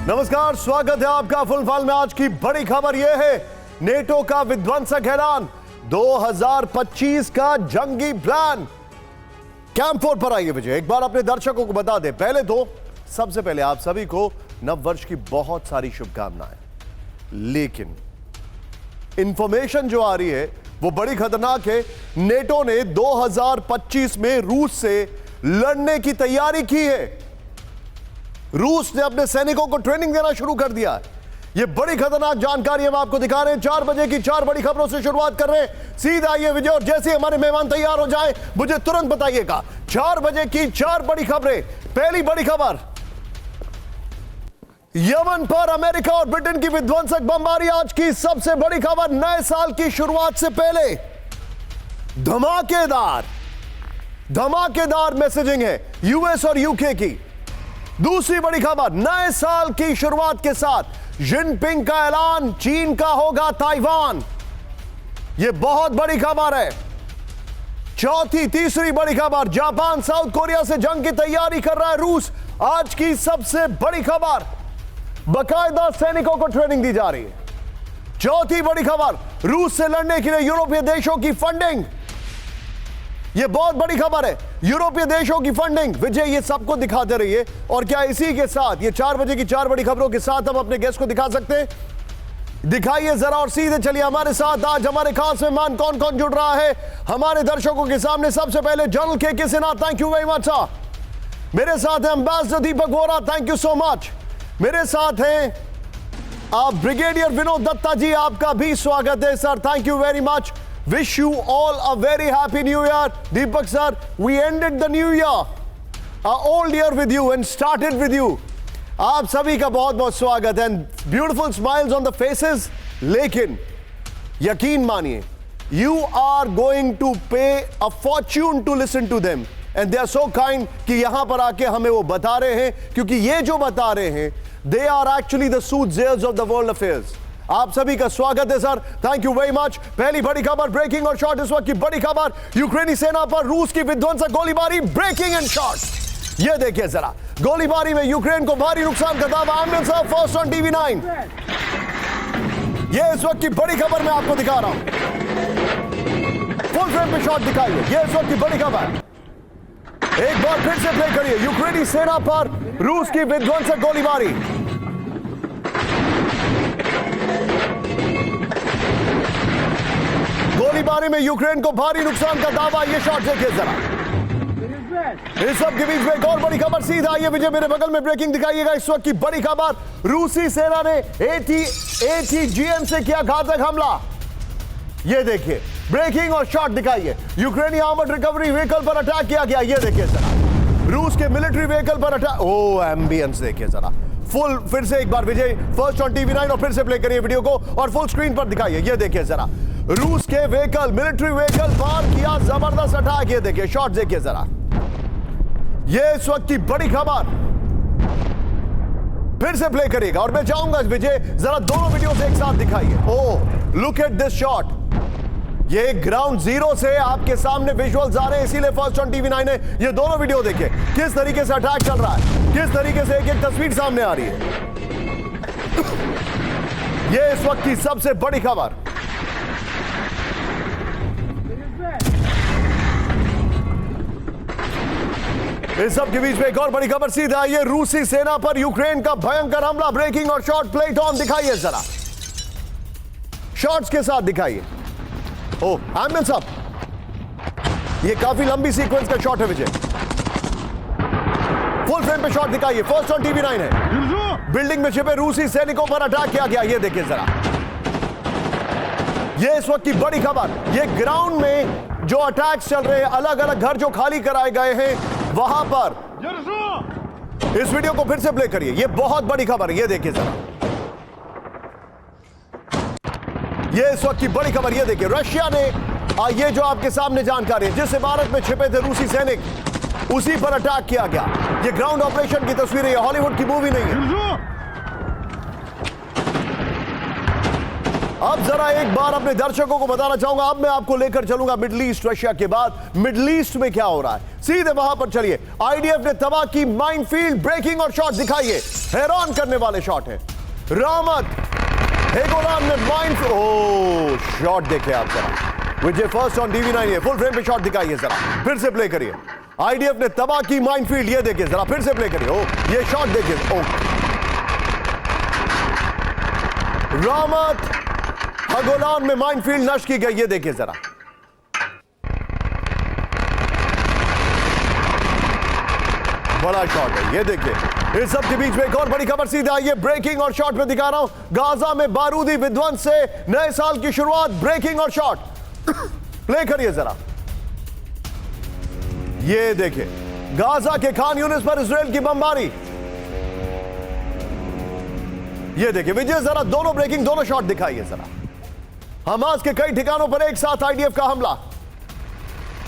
नमस्कार, स्वागत है आपका फुल फॉल में। आज की बड़ी खबर यह है, नेटो का विध्वंसक ऐलान, 2025 का जंगी प्लान। कैंप 4 पर आइए विजय, एक बार अपने दर्शकों को बता दें। पहले तो सबसे पहले आप सभी को नव वर्ष की बहुत सारी शुभकामनाएं। लेकिन इंफॉर्मेशन जो आ रही है वो बड़ी खतरनाक है। नेटो ने 2025 में रूस से लड़ने की तैयारी की है। रूस ने अपने सैनिकों को ट्रेनिंग देना शुरू कर दिया है। यह बड़ी खतरनाक जानकारी हम आपको दिखा रहे हैं। 4 बजे की 4 बड़ी खबरों से शुरुआत कर रहे हैं। सीधा आइए विजय, और जैसे हमारे मेहमान तैयार हो जाएं मुझे तुरंत बताइएगा। 4 बजे की 4 बड़ी खबरें। पहली बड़ी खबर, यमन पर अमेरिका और ब्रिटेन की विध्वंसक बमबारी। आज की सबसे बड़ी खबर, नए साल की शुरुआत से पहले धमाकेदार मैसेजिंग है यूएस और यूके की। दूसरी बड़ी खबर, नए साल की शुरुआत के साथ जिनपिंग का ऐलान, चीन का होगा ताइवान। यह बहुत बड़ी खबर है। तीसरी बड़ी खबर, जापान साउथ कोरिया से जंग की तैयारी कर रहा है रूस। आज की सबसे बड़ी खबर, बाकायदा सैनिकों को ट्रेनिंग दी जा रही है। चौथी बड़ी खबर, रूस से लड़ने के लिए यूरोपीय देशों की फंडिंग। यह बहुत बड़ी खबर है, यूरोपीय देशों की फंडिंग। विजय, ये सबको दिखाते रहिए। और क्या इसी के साथ, ये 4 बजे की 4 बड़ी खबरों के साथ हम अपने गेस्ट को दिखा सकते हैं? दिखाइए जरा और सीधे चलिए हमारे साथ। आज हमारे खास मेहमान कौन कौन जुड़ रहा है हमारे दर्शकों के सामने। सबसे पहले जनरल के Sinha, thank you very much sir. मेरे साथ हैं ambassador Deepak Vora, thank you so much. मेरे साथ हैं आप ब्रिगेडियर विनोद दत्ता जी, आपका भी स्वागत है sir, thank you very much. Wish you all a very happy new year. Deepak sir, we ended the new year, our old year with you and started with you. आप सभी का बहुत बहुत स्वागत है। Beautiful smiles on the faces. लेकिन यकीन मानिए, you are going to pay a fortune to listen to them. And they are so kind कि यहां पर आके हमें वो बता रहे हैं, क्योंकि ये जो बता रहे हैं, they are actually the soothsayers of the world affairs. आप सभी का स्वागत है sir, thank you very much. पहली बड़ी खबर, ब्रेकिंग और शॉर्ट इस वक्त की बड़ी खबर, यूक्रेनी सेना पर रूस की विध्वंसक गोलीबारी। ब्रेकिंग एंड शॉर्ट, ये देखिए जरा। गोलीबारी में यूक्रेन को भारी नुकसान का दावा। आमिर साहब, फर्स्ट ऑन टीवी 9। ये इस वक्त की बड़ी खबर मैं आपको दिखा रहा हूं, फुल फ्रेम पे शॉट दिखाइए। ये इस वक्त की बड़ी खबर, एक बार फिर से प्ले करिए। यूक्रेनी सेना पर रूस की विध्वंसक गोलीबारी। गोलीबारी में यूक्रेन को भारी नुकसान का दावा। ये शॉट देखिए जरा। इस सब के बीच में एक और बड़ी खबर। सीधा आइए विजय, मेरे बगल में ब्रेकिंग दिखाइएगा। इस वक्त की बड़ी खबर, रूसी सेना ने ATGM से किया घातक हमला। ये देखिए, ब्रेकिंग और शॉट दिखाइए। यूक्रेनी आर्मर्ड रिकवरी व्हीकल पर अटैक किया गया। ये देखिए जरा, रूस के मिलिट्री व्हीकल पर अटैक। ओ एम्बियंस देखिए जरा। फुल फिर से एक बार विजय, फर्स्ट ऑन टीवी 9, और फिर से प्ले करिए वीडियो को और फुल स्क्रीन पर दिखाइए। ये देखिए जरा, रूस के व्हीकल, मिलिट्री व्हीकल पर किया जबरदस्त अटैक। ये देखिए शॉट देखिए जरा। ये इस वक्त की बड़ी खबर, फिर से प्ले करिएगा और मैं चाहूंगा विजय जरा दोनों वीडियो से एक साथ दिखाइए। Oh look at this shot. ये ग्राउंड जीरो से आपके सामने विजुअल्स आ रहे हैं, इसीलिए फर्स्ट ऑन टीवी 9 है। ये दोनों वीडियो देखिए, किस तरीके से अटैक चल रहा है, किस तरीके से एक एक तस्वीर सामने आ रही है। ये इस वक्त की सबसे बड़ी खबर। इस सब के बीच में एक और बड़ी खबर। सीधा ये रूसी सेना पर यूक्रेन का भयंकर हमला। ब्रेकिंग और शॉर्ट प्लेट ऑन दिखाइए जरा, शॉर्ट्स के साथ दिखाइए। ओह आमिर साहब, ये काफी लंबी सीक्वेंस का शॉट है विजय। फुल फ्रेम पे शॉट दिखाइए, फर्स्ट ऑन टीवी 9 है। बिल्डिंग में छिपे रूसी सैनिकों पर अटैक किया गया। ये देखिए जरा, ये इस वक्त की बड़ी खबर। ये ग्राउंड में जो अटैक्स चल रहे हैं, अलग अलग घर जो खाली कराए गए हैं वहां पर। इस वीडियो को फिर से प्ले करिए, ये बहुत बड़ी खबर है। ये देखिए जरा, ये इस वक्त की बड़ी खबर। ये देखिए, रशिया ने ये जो आपके सामने जानकारी है, जिस इमारत में छिपे थे रूसी सैनिक, उसी पर अटैक किया गया। ये ग्राउंड ऑपरेशन की तस्वीर है, हॉलीवुड की मूवी नहीं है। अब जरा एक बार अपने दर्शकों को बताना चाहूंगा, अब मैं आपको लेकर चलूंगा मिडिल ईस्ट, रशिया के बाद मिडिल ईस्ट में क्या हो रहा है, सीधे वहां पर चलिए। आईडीएफ ने तबाह की माइनफील्ड, ब्रेकिंग और शॉट दिखाइए, हैरान करने वाले शॉट है। रामत हेगोलान ने माइनफील्ड, ओ शॉट देखे आप जरा, Vijay first on DV9, full frame पे शॉट दिखाइए जरा, फिर से प्ले करिए। आईडीएफ ने तबाह की माइनफील्ड, ये देखिए जरा, फिर से प्ले करिए। ओ ये शॉट देखिए, ओ रामत हेगोलान में माइनफील्ड नष्ट की गई, ये देखिए जरा। बड़ा शॉट है, ये देखिए। इस सब के बीच में एक और बड़ी खबर सीधे आई है, ब्रेकिंग और शॉट में दिखा रहा हूं। गाजा में बारूदी विध्वंस से नए साल की शुरुआत, ब्रेकिंग और शॉट प्ले करिए जरा। ये देखिए, गाजा के खान यूनिस पर इजराइल की बमबारी, ये देखिए विजय, जरा दोनों ब्रेकिंग, दोनों शॉट दिखाइए जरा। हमास के कई ठिकानों पर एक साथ आईडीएफ का हमला,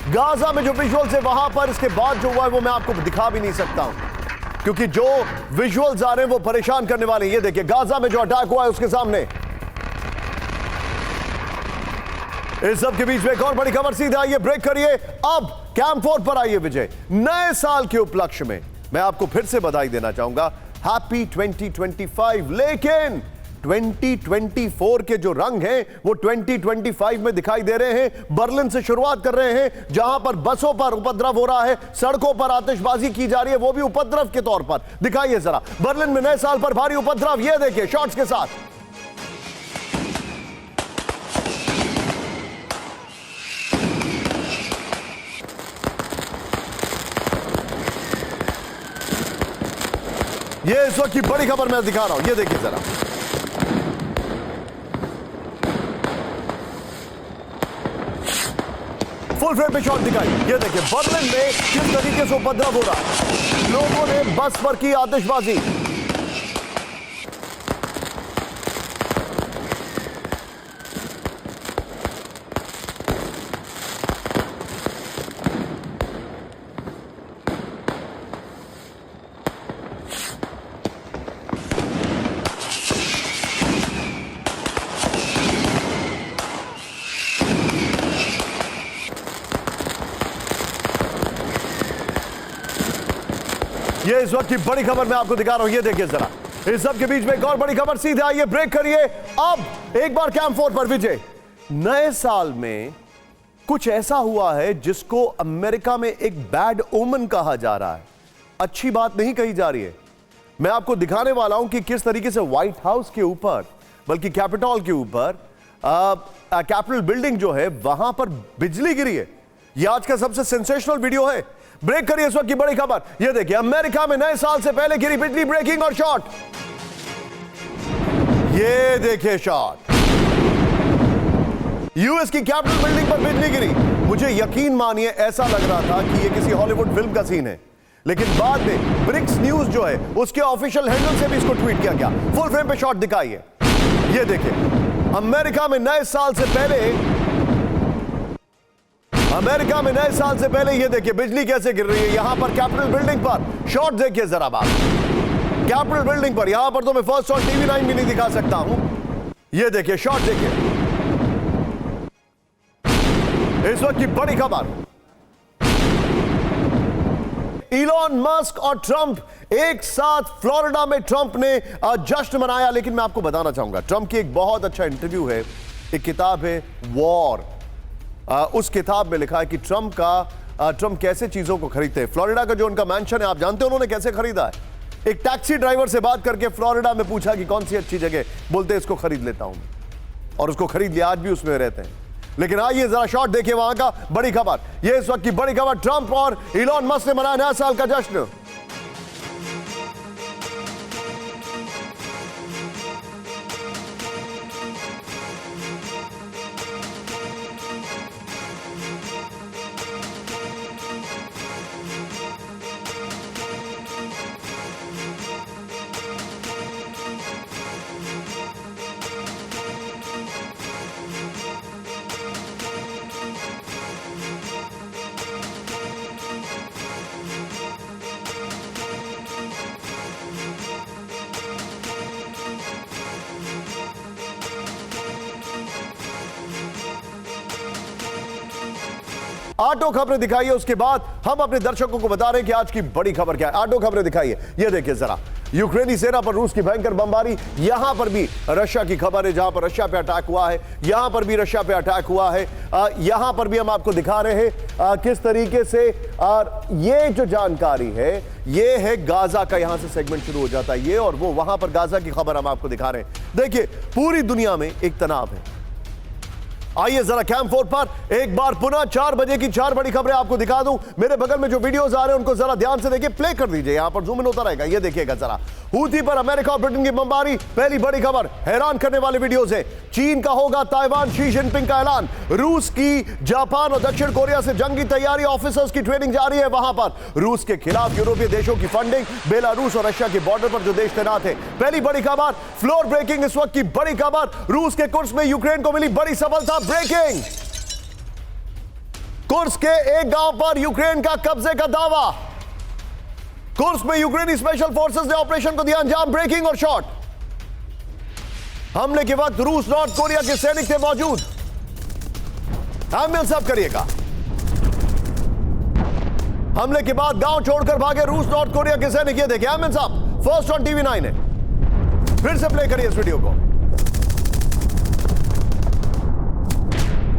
गाजा में जो विजुअल्स है वहां पर, इसके बाद जो हुआ है वो मैं आपको दिखा भी नहीं सकता हूं, क्योंकि जो विजुअल्स आ रहे हैं वो परेशान करने वाले हैं। ये देखिए गाजा में जो अटैक हुआ है उसके सामने। इस सब के बीच में एक और बड़ी खबर सीधे आई है, ब्रेक करिए। अब कैंप 4 पर आइए विजय, नए साल के उपलक्ष्य में मैं आपको फिर से बधाई देना चाहूंगा, हैप्पी 2025। लेकिन 2024 के जो रंग हैं वो 2025 में दिखाई दे रहे हैं। बर्लिन से शुरुआत कर रहे हैं, जहां पर बसों पर उपद्रव हो रहा है, सड़कों पर आतिशबाजी की जा रही है, वो भी उपद्रव के तौर पर। दिखाइए जरा, बर्लिन में नए साल पर भारी उपद्रव, ये देखिए शॉट्स के साथ। ये इस वक्त की बड़ी खबर मैं दिखा रहा हूं, ये देखिए जरा। फुल फ्रेम पे शॉट दिखाई, ये देखिए बर्लिन में किस तरीके से उपद्रव हो रहा है, लोगों ने बस पर की आतिशबाजी। ये इस वक्त की बड़ी खबर मैं आपको दिखा रहा हूं, ये देखिए जरा। इस सब के बीच में एक और बड़ी खबर सीधे आई है, ब्रेक करिए। अब एक बार कैंप 4 पर विजय, नए साल में कुछ ऐसा हुआ है जिसको अमेरिका में एक बैड ओमन कहा जा रहा है, अच्छी बात नहीं कही जा रही है। मैं आपको दिखाने वाला हूं कि किस तरीके से व्हाइट हाउस के ऊपर, बल्कि कैपिटॉल के ऊपर, कैपिटल बिल्डिंग जो है वहां पर बिजली गिरी है। यह आज का सबसे सेंसेशनल वीडियो है। ब्रेक करिए इस वक्त की बड़ी खबर, यह देखिए अमेरिका में नए साल से पहले गिरी बिजली, ब्रेकिंग और शॉट। ये देखिए शॉट, यूएस की कैपिटल बिल्डिंग पर बिजली गिरी। मुझे यकीन मानिए ऐसा लग रहा था कि यह किसी हॉलीवुड फिल्म का सीन है, लेकिन बाद में ब्रिक्स न्यूज जो है उसके ऑफिशियल हैंडल से भी इसको ट्वीट किया गया। फुल फ्रेम पे शॉट दिखाइए, ये देखिए अमेरिका में नए साल से पहले, अमेरिका में नए साल से पहले ये देखिए बिजली कैसे गिर रही है। यहां पर कैपिटल बिल्डिंग पर शॉट देखिए जरा बात, कैपिटल बिल्डिंग पर। यहां पर तो मैं फर्स्ट और TV9 भी नहीं दिखा सकता हूं, ये देखिए शॉट देखिए। इस वक्त की बड़ी खबर, इलॉन मस्क और ट्रंप एक साथ फ्लोरिडा में, ट्रंप ने जश्न मनाया। लेकिन मैं आपको बताना चाहूंगा, ट्रंप की एक बहुत अच्छा इंटरव्यू है, एक किताब है वॉर, उस किताब में लिखा है कि ट्रंप कैसे चीजों को खरीदते हैं। फ्लोरिडा का जो उनका मैंशन है, आप जानते हैं उन्होंने कैसे खरीदा है? एक टैक्सी ड्राइवर से बात करके फ्लोरिडा में पूछा कि कौन सी अच्छी जगह, बोलते इसको खरीद लेता हूं, और उसको खरीद लिया, आज भी उसमें रहते हैं। लेकिन आइए जरा शॉट देखिए वहां का, बड़ी खबर, यह इस वक्त की बड़ी खबर, ट्रंप और इलॉन मस्क ने मनाया नया साल का जश्न। ऑटो खबरें दिखाइए, उसके बाद हम अपने दर्शकों को बता रहे हैं कि आज की बड़ी खबर क्या है। ऑटो खबरें दिखाइए, ये देखिए जरा, यूक्रेनी सेना पर रूस की भयंकर बमबारी। यहां पर भी रशिया की खबर है, जहां पर रशिया पे अटैक हुआ है, यहां पर भी रशिया पे अटैक हुआ है। यहां पर भी हम आपको दिखा रहे हैं किस तरीके से। और ये जो जानकारी है, ये है गाजा का, यहां से सेगमेंट शुरू हो जाता है ये, और वो वहां पर गाजा की खबर हम आपको दिखा रहे हैं। देखिए, पूरी दुनिया में एक तनाव है। आइए जरा कैम 4 पर एक बार पुनः 4 बजे की 4 बड़ी खबरें आपको दिखा दूं। मेरे बगल में जो वीडियोस आ रहे हैं उनको जरा ध्यान से देखिए, प्ले कर दीजिए, यहां पर जूम इन होता रहेगा, ये देखिएगा जरा। हूथी पर अमेरिका और ब्रिटेन की बमबारी, पहली बड़ी खबर, हैरान करने वाले वीडियोस है। चीन का होगा ताइवान, शी जिनपिंग का ऐलान। रूस की जापान और दक्षिण कोरिया से जंगी तैयारी, ऑफिसर्स की ट्रेनिंग जारी है वहां पर। रूस के खिलाफ यूरोपीय देशों की फंडिंग, बेलारूस और रशिया के बॉर्डर पर जो देश तैनात है। पहली बड़ी खबर, फ्लोर ब्रेकिंग, इस वक्त की बड़ी खबर, रूस के कुर्स्क में यूक्रेन को मिली बड़ी सफलता। ब्रेकिंग, कुर्स्क के एक गांव पर यूक्रेन का कब्जे का दावा। कुर्स्क में यूक्रेनी स्पेशल फोर्सेस ने ऑपरेशन को दिया अंजाम। ब्रेकिंग और शॉट, हमले के वक्त रूस नॉर्थ कोरिया के सैनिक थे मौजूद। एम्बुलेंस सब करिएगा। हमले के बाद गांव छोड़कर भागे रूस नॉर्थ कोरिया के सैनिक, ये देखिए एम्बुलेंस साहब, फर्स्ट ऑन टीवी 9 है। फिर से प्ले करिए इस वीडियो को।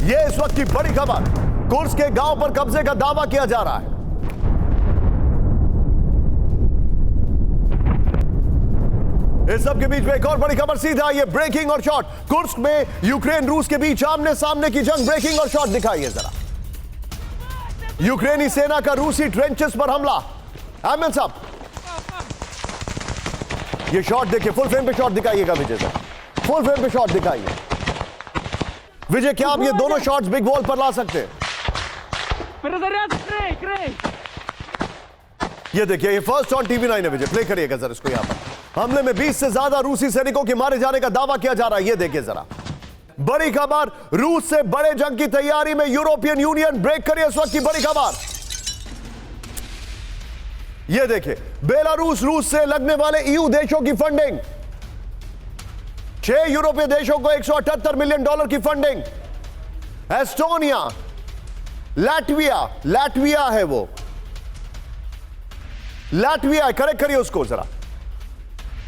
यह इस वक्त की बड़ी खबर, कुर्स्क के गांव पर कब्जे का दावा किया जा रहा है। इस सब के बीच में एक और बड़ी खबर सीधा, ये ब्रेकिंग और शॉट। कुर्स्क में यूक्रेन रूस के बीच आमने सामने की जंग, ब्रेकिंग और शॉट दिखाइए जरा। यूक्रेनी सेना का रूसी ट्रेंचेस पर हमला। एमएन साहब, ये शॉट देखिए, फुल फ्रेम पे शॉट दिखाइएगा विजय साहब, फुल फ्रेम पे शॉट दिखाइए। विजय, क्या आप ये दोनों शॉट्स बिग वॉल पर ला सकते हैं? ये देखिए, ये फर्स्ट ऑन टीवी 9 है विजय, प्ले करिएगा जरा इसको। यहां पर हमले में 20 से ज्यादा रूसी सैनिकों के मारे जाने का दावा किया जा रहा है, ये देखिए जरा। बड़ी खबर, रूस से बड़े जंग की तैयारी में यूरोपियन यूनियन, ब्रेक करिए इस वक्त की बड़ी खबर। ये देखिए, बेलारूस रूस से लगने वाले ईयू देशों की फंडिंग, 6 यूरोपीय देशों को $178 मिलियन की फंडिंग। एस्टोनिया, लाटविया है वो, लाटविया है, करेक्ट करिए उसको जरा,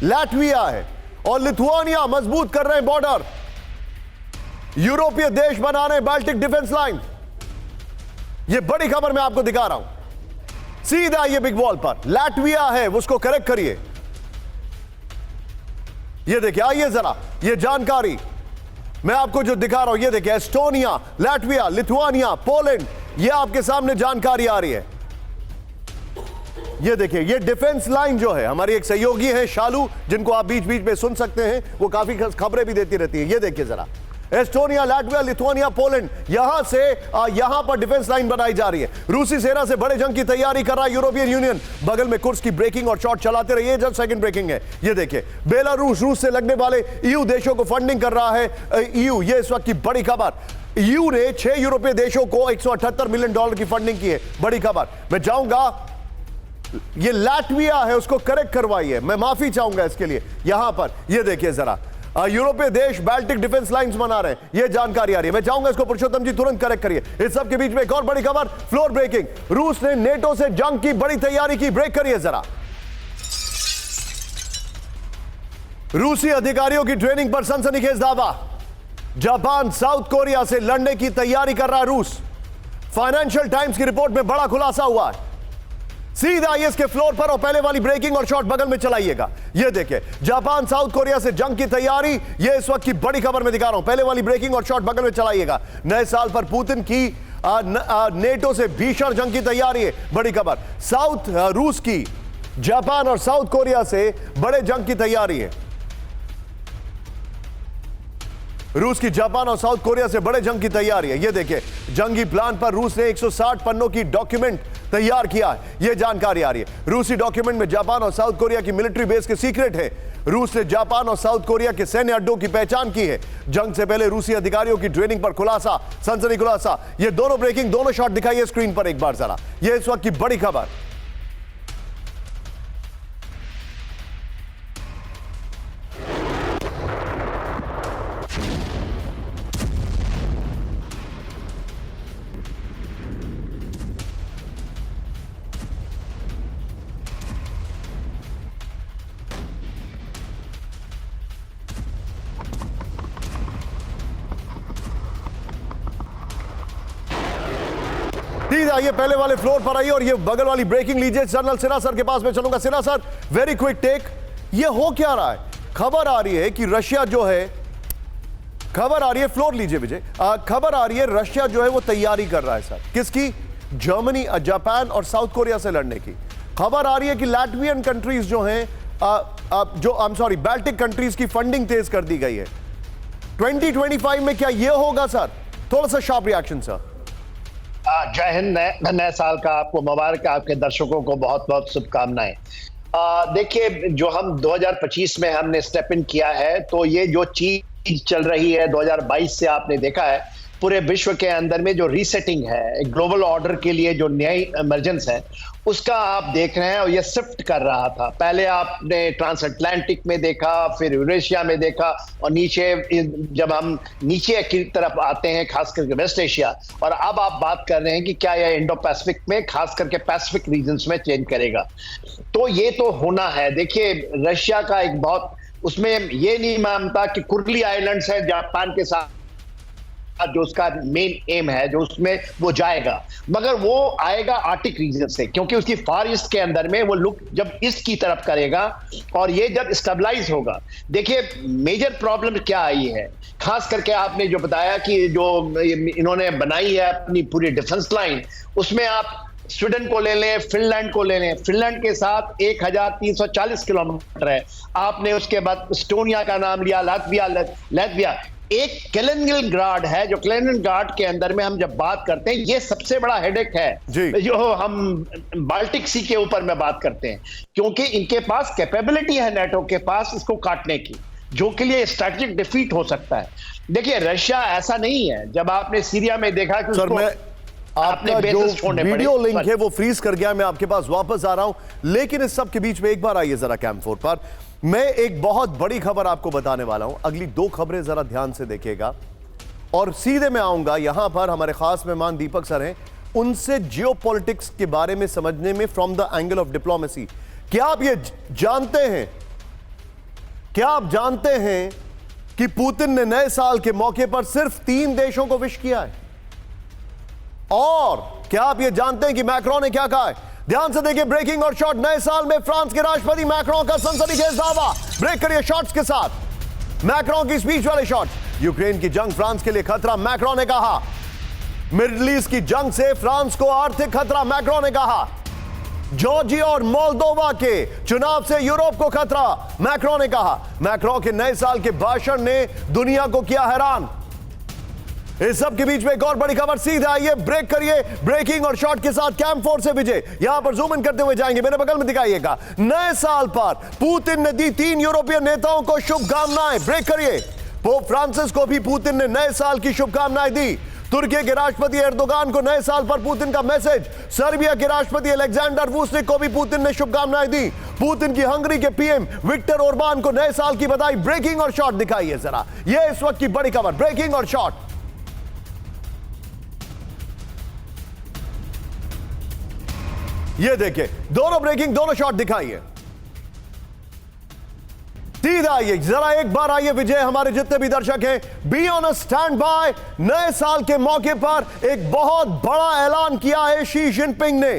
लाटविया है। और लिथुआनिया मजबूत कर रहे हैं बॉर्डर, यूरोपीय देश बना रहे हैं बाल्टिक डिफेंस लाइन। ये बड़ी खबर मैं आपको दिखा रहा हूं सीधा, ये बिग वॉल पर लाटविया है, उसको करेक्ट करिए। ये देखिए, आइए जरा, ये जानकारी मैं आपको जो दिखा रहा हूं, ये देखिए, एस्टोनिया, लाटविया, लिथुआनिया, पोलैंड, ये आपके सामने जानकारी आ रही है। ये देखिए, ये डिफेंस लाइन जो है, हमारी एक सहयोगी है शालू, जिनको आप बीच बीच में सुन सकते हैं, वो काफी खबरें भी देती रहती है। ये देखिए जरा, एस्टोनिया, लाटविया, लिथुआनिया, पोलैंड, यहां से यहां पर डिफेंस लाइन बनाई जा रही है। रूसी सेना से बड़े जंग की तैयारी कर रहा है यूरोपियन यूनियन। बगल में कुर्स्क की ब्रेकिंग और शॉट चलाते रहिए, जब सेकंड ब्रेकिंग है। ये देखिए, बेलारूस रूस से लगने वाले ईयू देशों को फंडिंग कर रहा है ईयू, ये इस वक्त की बड़ी खबर। ईयू ने 6 यूरोपीय देशों को $178 मिलियन की फंडिंग की है, बड़ी खबर। मैं चाहूंगा, ये लाटविया है, उसको करेक्ट करवाइए, मैं माफी चाहूंगा इसके लिए। यहां पर ये देखिए जरा, यूरोपीय देश बाल्टिक डिफेंस लाइंस बना रहे हैं, ये जानकारी आ रही है। मैं चाहूंगा इसको पुरुषोत्तम जी तुरंत करेक्ट करिए। इस सब के बीच में एक और बड़ी खबर, फ्लोर ब्रेकिंग, रूस ने नेटो से जंग की बड़ी तैयारी की, ब्रेक करिए जरा। रूसी अधिकारियों की ट्रेनिंग पर सनसनीखेज दावा, जापान साउथ कोरिया से लड़ने की तैयारी कर रहा है रूस। फाइनेंशियल टाइम्स की रिपोर्ट में बड़ा खुलासा हुआ है। सीधा आइए इसके फ्लोर पर और पहले वाली ब्रेकिंग और शॉट बगल में चलाइएगा। ये देखिए, जापान साउथ कोरिया से जंग की तैयारी, ये इस वक्त की बड़ी खबर मैं दिखा रहा हूं। पहले वाली ब्रेकिंग और शॉट बगल में चलाइएगा। नए साल पर पुतिन की नेटो से भीषण जंग की तैयारी है, बड़ी खबर। साउथ रूस की जापान और साउथ कोरिया से बड़े जंग की तैयारी है। रूस की जापान और साउथ कोरिया से बड़े जंग की तैयारी है। यह देखिए, जंगी प्लान पर रूस ने 160 पन्नों की डॉक्यूमेंट तैयार किया है, यह जानकारी आ रही है। रूसी डॉक्यूमेंट में जापान और साउथ कोरिया की मिलिट्री बेस के सीक्रेट है। रूस ने जापान और साउथ कोरिया के सैन्य अड्डों की पहचान की है। जंग से पहले रूसी अधिकारियों की ट्रेनिंग पर खुलासा, सनसनी खुलासा। ये दोनों ब्रेकिंग, दोनों शॉट दिखाइए स्क्रीन पर एक बार जरा। यह इस वक्त की बड़ी खबर। आइए पहले वाले फ्लोर पर आइए और ये बगल वाली ब्रेकिंग लीजिए। जनरल सिन्हा सर के पास में चलूंगा। Sinha sir, very quick take, ये हो क्या रहा है? खबर आ रही है कि रशिया जो है, खबर आ रही है, फ्लोर लीजिए विजय, खबर आ रही है रशिया जो है वो तैयारी कर रहा है सर। किसकी? जर्मनी, जापान और साउथ कोरिया से लड़ने की। खबर आ रही है कि लैटवियन कंट्रीज जो हैं, बाल्टिक कंट्रीज की फंडिंग तेज कर दी गई है 2025 में। क्या ये होगा सर? थोड़ा सा शार्प रिएक्शन सर। जय हिंद, नए साल का आपको मुबारक, आपके दर्शकों को बहुत बहुत शुभकामनाएं। देखिए, जो हम 2025 में हमने स्टेप इन किया है, तो ये जो चीज चल रही है 2022 से आपने देखा है पूरे विश्व के अंदर में जो रीसेटिंग है, ग्लोबल ऑर्डर के लिए जो नई इमरजेंस है, उसका आप देख रहे हैं। और ये शिफ्ट कर रहा था। पहले आपने ट्रांस अटलांटिक में देखा, फिर यूरेशिया में देखा, और नीचे जब हम नीचे की तरफ आते हैं खास करके वेस्ट एशिया, और अब आप बात कर रहे हैं कि क्या यह इंडो पैसिफिक में, खास करके पैसिफिक रीजन्स में चेंज करेगा। तो ये तो होना है। देखिए, रशिया का एक बहुत, उसमें ये नहीं मानता कि कुर्ली आइलैंड्स है जापान के साथ, जो उसका मेन एम है, जो उसमें वो जाएगा, मगर वो आएगा आर्टिक रीजन से, क्योंकि उसकी फार ईस्ट के अंदर में वो लुक जब ईस्ट की तरफ करेगा और ये जब स्टेबलाइज होगा। देखिए, मेजर प्रॉब्लम क्या आई है, खास करके आपने जो बताया कि जो इन्होंने बनाई है अपनी पूरी डिफेंस लाइन, उसमें आप स्वीडन को ले लें, फिनलैंड को ले लें। फिनलैंड के साथ 1340 किलोमीटर है। आपने उसके बाद एस्टोनिया का नाम लिया, लात्विया। एक कैलिनिंग्राड है, जो कैलिनिंग्राड के अंदर में हम जब बात करते हैं, ये सबसे बड़ा हेडेक है जो हम बाल्टिक सी के ऊपर में बात करते हैं, क्योंकि इनके पास कैपेबिलिटी है नेटो के पास इसको काटने की, जो के लिए स्ट्रैटेजिक डिफीट हो सकता है। देखिए, रशिया ऐसा नहीं है। जब आपने सीरिया में देखा कि सर, मैं आपका जो वीडियो लिंक है वो फ्रीज कर गया, मैं आपके पास वापस आ रहा हूं। लेकिन इस सब के बीच में एक बार आइए जरा कैंप 4 पर। मैं एक बहुत बड़ी खबर आपको बताने वाला हूं। अगली 2 खबरें जरा ध्यान से देखिएगा और सीधे मैं आऊंगा यहां पर। हमारे खास मेहमान दीपक सर हैं, उनसे जियोपॉलिटिक्स के बारे में समझने में from the angle of diplomacy. क्या आप ये जानते हैं, क्या आप जानते हैं कि पुतिन ने नए साल के मौके पर सिर्फ 3 देशों को विश किया है? और क्या आप ये जानते हैं कि मैक्रोन ने क्या कहा है? ध्यान से देखिए, ब्रेकिंग और शॉट। नए साल में फ्रांस के राष्ट्रपति मैक्रोन का सनसनीखेज दावा। ब्रेक करिए शॉट्स के साथ। मैक्रोन की स्पीच वाले शॉट्स। यूक्रेन की जंग फ्रांस के लिए खतरा, मैक्रोन ने कहा। मिडिल ईस्ट की जंग से फ्रांस को आर्थिक खतरा, मैक्रोन ने कहा। जॉर्जिया और मोल्दोवा के चुनाव से यूरोप को खतरा, मैक्रोन ने कहा। मैक्रोन के नए साल के भाषण ने दुनिया को किया हैरान। इस सब के बीच में एक और बड़ी खबर। सीधे आइए, ब्रेक करिए, ब्रेकिंग और शॉट के साथ कैंप 4 से विजय यहां पर जूम इन करते हुए जाएंगे। मेरे बगल में दिखाइएगा। नए साल पर पुतिन ने दी 3 यूरोपीय नेताओं को शुभकामनाएं। ब्रेक करिए। पोप फ्रांसिस को भी पुतिन ने नए साल की शुभकामनाएं दी। तुर्की के राष्ट्रपति एर्दोगान को नए साल पर पुतिन का मैसेज। सर्बिया के राष्ट्रपति अलेक्जेंडर वुसिक को भी पुतिन ने शुभकामनाएं दी। पुतिन की हंगरी के पीएम विक्टर ओरबान को नए साल की बधाई। ब्रेकिंग और शॉट दिखाइए जरा, यह इस वक्त की बड़ी खबर। ब्रेकिंग और शॉट। ये देखिए, दोनों ब्रेकिंग, दोनों शॉट दिखाइए। सीधा आइए जरा, एक बार आइए विजय, हमारे जितने भी दर्शक हैं, be on a stand by. नए साल के मौके पर एक बहुत बड़ा ऐलान किया है शी जिनपिंग ने।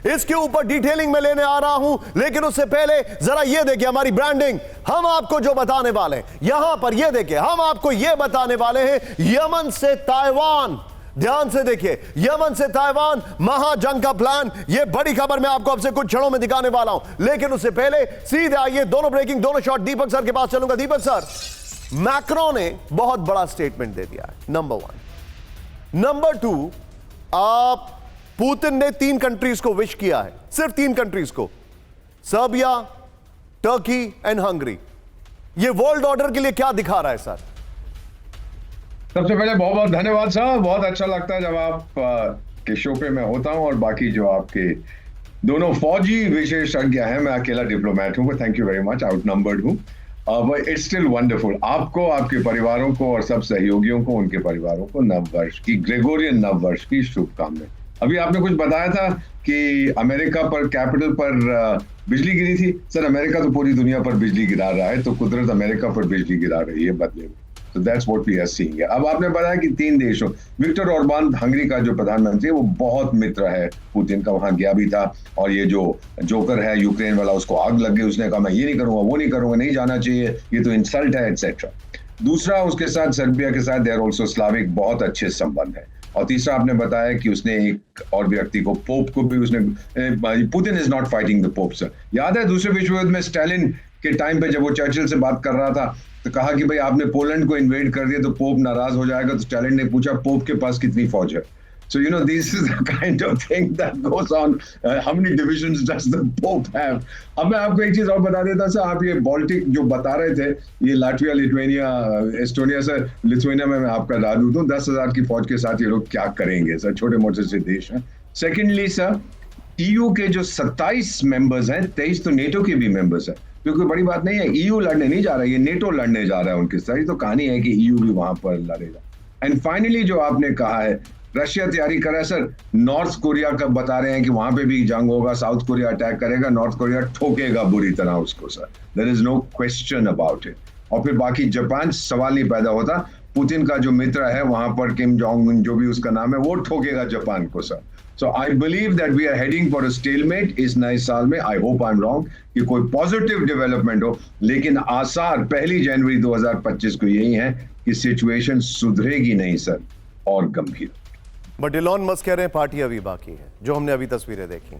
इसके ऊपर डिटेलिंग में लेने आ रहा हूं, लेकिन उससे पहले जरा ये देखिए हमारी ब्रांडिंग। हम आपको जो बताने वाले हैं यहां पर, ये देखिए, हम आपको ये बताने वाले हैं यमन से ताइवान। ध्यान से देखिए, यमन से ताइवान महाजंग का प्लान। यह बड़ी खबर मैं आपको अब से कुछ क्षणों में दिखाने वाला हूं, लेकिन उससे पहले सीधे आइए, दोनों ब्रेकिंग, दोनों शॉट। दीपक सर के पास चलूंगा। दीपक सर, मैक्रोन ने बहुत बड़ा स्टेटमेंट दे दिया है, नंबर 1। नंबर 2, आप पुतिन ने 3 कंट्रीज को विश किया है, सिर्फ 3 कंट्रीज को, सर्बिया, टर्की एंड हंगरी। यह वर्ल्ड ऑर्डर के लिए क्या दिखा रहा है सर? सबसे पहले बहुत बहुत धन्यवाद साहब। बहुत अच्छा लगता है जब आप के शो पे मैं होता हूं, और बाकी जो आपके दोनों फौजी विशेषज्ञ हैं, मैं अकेला डिप्लोमेट हूं। Thank you very much, out numbered हूं, बट इट्स स्टिल वंडरफुल। आपको, आपके परिवारों को और सब सहयोगियों को, उनके परिवारों को नववर्ष की, ग्रेगोरियन नववर्ष की शुभकामनाएं। अभी आपने कुछ बताया था कि अमेरिका पर, कैपिटल पर बिजली गिरी थी। सर, अमेरिका तो पूरी दुनिया पर बिजली गिरा रहा है, तो कुदरत अमेरिका पर बिजली गिरा रही है बदले में। तो that's what we are seeing. अब आपने बताया कि 3 देशों, विक्टर ऑर्बान हंगरी का जो प्रधानमंत्री है वो बहुत मित्र है पुतिन का, वहां गया भी था, और ये जो जोकर है यूक्रेन वाला उसको आग लग गई, उसने कहा मैं ये नहीं करूंगा वो नहीं करूंगा, नहीं जाना चाहिए, ये तो इंसल्ट है एक्सेट्रा। दूसरा, उसके साथ सर्बिया के साथ देयर आल्सो स्लाविक बहुत अच्छे संबंध है। और तीसरा आपने बताया कि उसने एक और व्यक्ति को, पोप को भी उसने, Putin is not fighting the pope sir. याद है दूसरे विश्व युद्ध में स्टालिन के टाइम पे जब वो चर्चिल से बात कर रहा था तो कहा कि भाई आपने पोलैंड को इन्वेड कर दिया तो पोप नाराज हो जाएगा, तो स्टालिन ने पूछा पोप के पास कितनी फौज है। So you know this is the kind of thing that goes on. How many divisions does the Pope have? अब मैं आपको एक चीज और बता देता सर, आप ये बाल्टिक जो बता रहे थे, ये Latvia, Lithuania, Estonia sir, Lithuania में मैं आपका राह दूं तो 10,000 की फौज के साथ ये लोग क्या करेंगे सर, छोटे मोटे से देश हैं। सेकेंडली सर, EU के जो 27 मेंबर्स हैं, 23 तो नेटो के भी मेंबर्स हैं, जो कोई बड़ी बात नहीं है। EU लड़ने नहीं जा रहा है, ये नेटो लड़ने जा रहा है उनके साथ, ये तो कहानी है कि EU भी वहां पर लड़ेगा। एंड फाइनली जो आपने कहा है रशिया तैयारी कर रहा है सर, नॉर्थ कोरिया का बता रहे हैं कि वहां पे भी जंग होगा, साउथ कोरिया अटैक करेगा, नॉर्थ कोरिया ठोकेगा बुरी तरह उसको sir, there is no question about it. और फिर बाकी जापान, सवाल नहीं पैदा होता, पुतिन का जो मित्र है वहां पर किम जोंग उन जो भी उसका नाम है, वो ठोकेगा जापान को sir. So I believe that we are heading for a stalemate इस नए साल में। I hope I am wrong कि कोई पॉजिटिव डेवलपमेंट हो, लेकिन आसार 1 जनवरी 2025 को यही है कि सिचुएशन सुधरेगी नहीं सर, और गंभीर। बट इलॉन मस्क कह रहे हैं पार्टी अभी बाकी है, जो हमने अभी तस्वीरें देखी,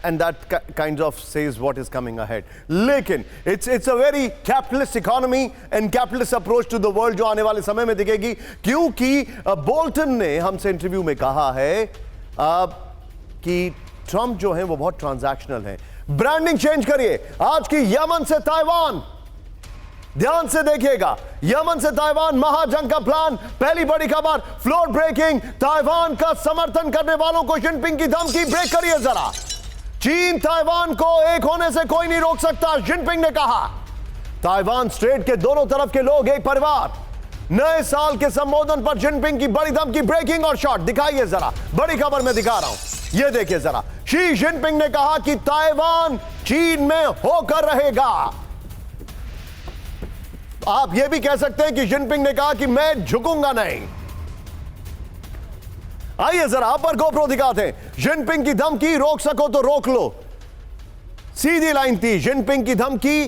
and that kind of says what is coming ahead. लेकिन it's a very capitalist economy and capitalist approach to the world जो आने वाले समय में दिखेगी, क्योंकि बोल्टन ने हमसे इंटरव्यू में कहा है कि ट्रंप जो है वो बहुत ट्रांजैक्शनल है। ब्रांडिंग चेंज करिए, आज की यमन से ताइवान, ध्यान से देखिएगा, यमन से ताइवान महाजंग का प्लान। पहली बड़ी खबर, फ्लोर ब्रेकिंग, ताइवान का समर्थन करने वालों को जिनपिंग की धमकी। ब्रेक करिए जरा, चीन ताइवान को एक होने से कोई नहीं रोक सकता, जिनपिंग ने कहा। ताइवान स्ट्रेट के दोनों तरफ के लोग एक परिवार। नए साल के संबोधन पर जिनपिंग की बड़ी धमकी। ब्रेकिंग और शॉट दिखाइए जरा, बड़ी खबर मैं दिखा रहा हूं, ये देखिए जरा। शी जिनपिंग ने कहा कि ताइवान चीन में होकर रहेगा। आप यह भी कह सकते हैं कि जिनपिंग ने कहा कि मैं झुकूंगा नहीं। आइए जरा अपर गोप्रो दिखाते हैं। जिनपिंग की धमकी, रोक सको तो रोक लो, सीधी लाइन थी। जिनपिंग की धमकी,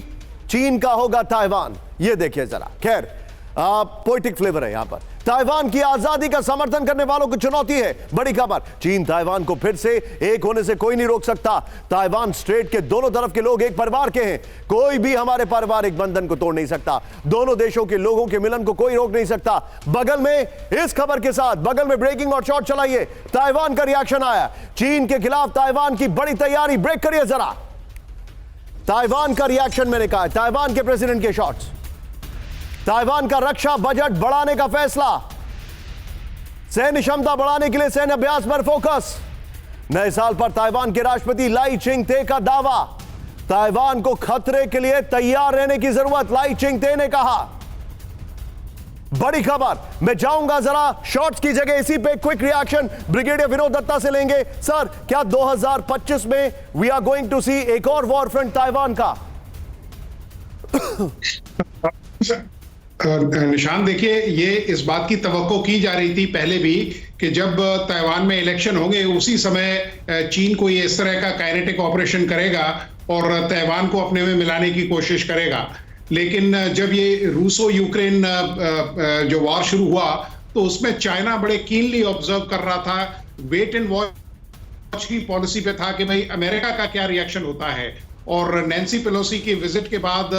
चीन का होगा ताइवान। यह देखिए जरा, खैर पोएटिक फ्लेवर है यहां पर। ताइवान की आजादी का समर्थन करने वालों को चुनौती है, बड़ी खबर। चीन ताइवान को फिर से एक होने से कोई नहीं रोक सकता। ताइवान स्ट्रेट के दोनों तरफ के लोग एक परिवार के हैं, कोई भी हमारे पारिवारिक बंधन को तोड़ नहीं सकता। दोनों देशों के लोगों के मिलन को कोई रोक नहीं सकता। बगल में इस खबर के साथ बगल में ब्रेकिंग और शॉट चलाइए। ताइवान का रिएक्शन आया, चीन के खिलाफ ताइवान की बड़ी तैयारी। ब्रेक करिए जरा, ताइवान का रिएक्शन मैंने कहा, ताइवान के प्रेसिडेंट के शॉट्स। ताइवान का रक्षा बजट बढ़ाने का फैसला, सैन्य क्षमता बढ़ाने के लिए सैन्य अभ्यास पर फोकस। नए साल पर ताइवान के राष्ट्रपति लाई चिंगते का दावा, ताइवान को खतरे के लिए तैयार रहने की जरूरत, लाई चिंगते ने कहा। बड़ी खबर, मैं जाऊंगा जरा शॉर्ट्स की जगह इसी पे quick reaction brigadier Vinod Dutta से लेंगे। सर, क्या 2025 में we are going to see एक और वॉर फ्रंट ताइवान का? निशान, देखिए, ये इस बात की तवक्को की जा रही थी पहले भी कि जब ताइवान में इलेक्शन होंगे उसी समय चीन को ये इस तरह का काइनेटिक ऑपरेशन करेगा और ताइवान को अपने में मिलाने की कोशिश करेगा। लेकिन जब ये रूसो यूक्रेन जो वॉर शुरू हुआ तो उसमें चाइना बड़े कीनली ऑब्जर्व कर रहा था, वेट एंड वॉच की पॉलिसी पे था कि भाई अमेरिका का क्या रिएक्शन होता है। और नैन्सी पेलोसी की विजिट के बाद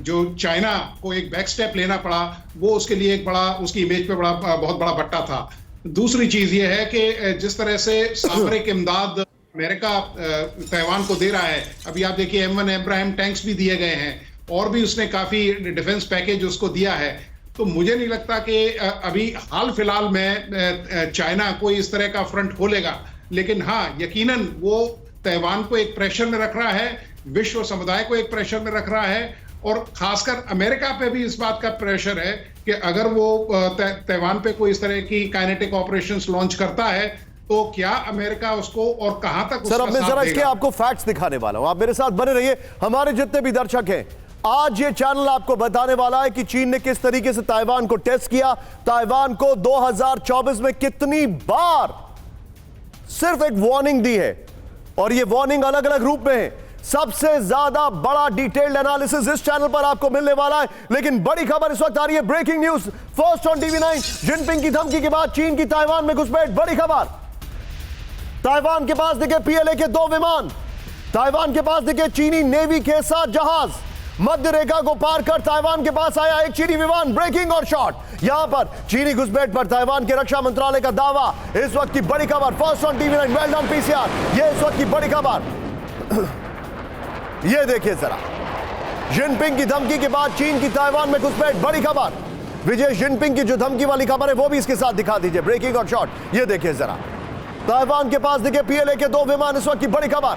जो चाइना को एक बैक स्टेप लेना पड़ा, वो उसके लिए एक बड़ा, उसकी इमेज पे बहुत बड़ा बट्टा था। दूसरी चीज ये है कि जिस तरह से सामरिक इमदाद अमेरिका ताइवान को दे रहा है, अभी आप देखिए M1 एब्राहम टैंक्स भी दिए गए हैं और भी उसने काफी डिफेंस पैकेज उसको दिया है। तो मुझे नहीं लगता कि अभी हाल फिलहाल में चाइना कोई इस तरह का फ्रंट खोलेगा, लेकिन हाँ, यकीनन वो ताइवान को एक प्रेशर में रख रहा है, विश्व समुदाय को एक प्रेशर में रख रहा है, और खासकर अमेरिका पे भी इस बात का प्रेशर है कि अगर वो ताइवान पे कोई इस तरह की काइनेटिक ऑपरेशंस लॉन्च करता है तो क्या अमेरिका उसको और कहां तक सर, अब मैं जरा इसके आपको फैक्ट्स दिखाने वाला हूं, आप मेरे साथ बने रहिए। हमारे जितने भी दर्शक हैं, आज ये चैनल आपको बताने वाला है कि चीन ने किस तरीके से ताइवान को टेस्ट किया, ताइवान को 2024 में कितनी बार सिर्फ एक वार्निंग दी है, और ये वार्निंग अलग अलग रूप में है। सबसे ज्यादा बड़ा डिटेल्ड एनालिसिस इस चैनल पर आपको मिलने वाला है। लेकिन बड़ी खबर इस वक्त आ रही है, breaking news first on TV nine. Jinping की धमकी के बाद चीन की ताइवान में घुसपैठ, बड़ी खबर। ताइवान के पास दिखे पीएलए के 2 विमान, ताइवान के पास दिखे चीनी नेवी के 7 जहाज, मध्य रेखा को पार कर ताइवान के पास आया एक चीनी विमान। ब्रेकिंग और शॉट यहां पर चीनी घुसपैठ पर ताइवान के रक्षा मंत्रालय का दावा, इस वक्त की बड़ी खबर first on TV9. Well done PCR, ये इस वक्त की बड़ी खबर। ये देखिए जरा, जिनपिंग की धमकी के बाद चीन की ताइवान में घुसपैठ, बड़ी खबर। विजय जिनपिंग की जो धमकी वाली खबर है वो भी इसके साथ दिखा दीजिए, ब्रेकिंग और शॉट। ये देखिए जरा, ताइवान के पास दिखे पीएलए के 2 विमान, इस वक्त की बड़ी खबर।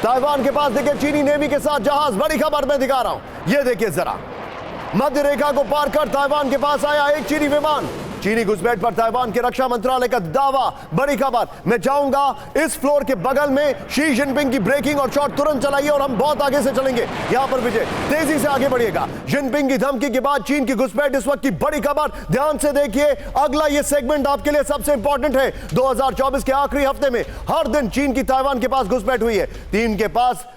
ताइवान के पास दिखे चीनी नेवी के 7 जहाज, बड़ी खबर मैं दिखा रहा हूं। ये देखिए जरा, मध्य रेखा को पार कर ताइवान के पास आया एक चीनी विमान। चीनी घुसपैठ पर ताइवान के रक्षा मंत्रालय का दावा, बड़ी खबर। मैं चाहूंगा इस फ्लोर के बगल में शी जिनपिंग की ब्रेकिंग और शॉट तुरंत चलाइए और हम बहुत आगे से चलेंगे। यहां पर विजय तेजी से आगे बढ़िएगा। जिनपिंग की धमकी के बाद चीन की घुसपैठ, इस वक्त की बड़ी खबर। ध्यान से देखिए, अगला ये सेगमेंट आपके लिए सबसे इंपॉर्टेंट है। 2024 के आखिरी हफ्ते में हर दिन चीन की ताइवान के पास घुसपैठ हुई है।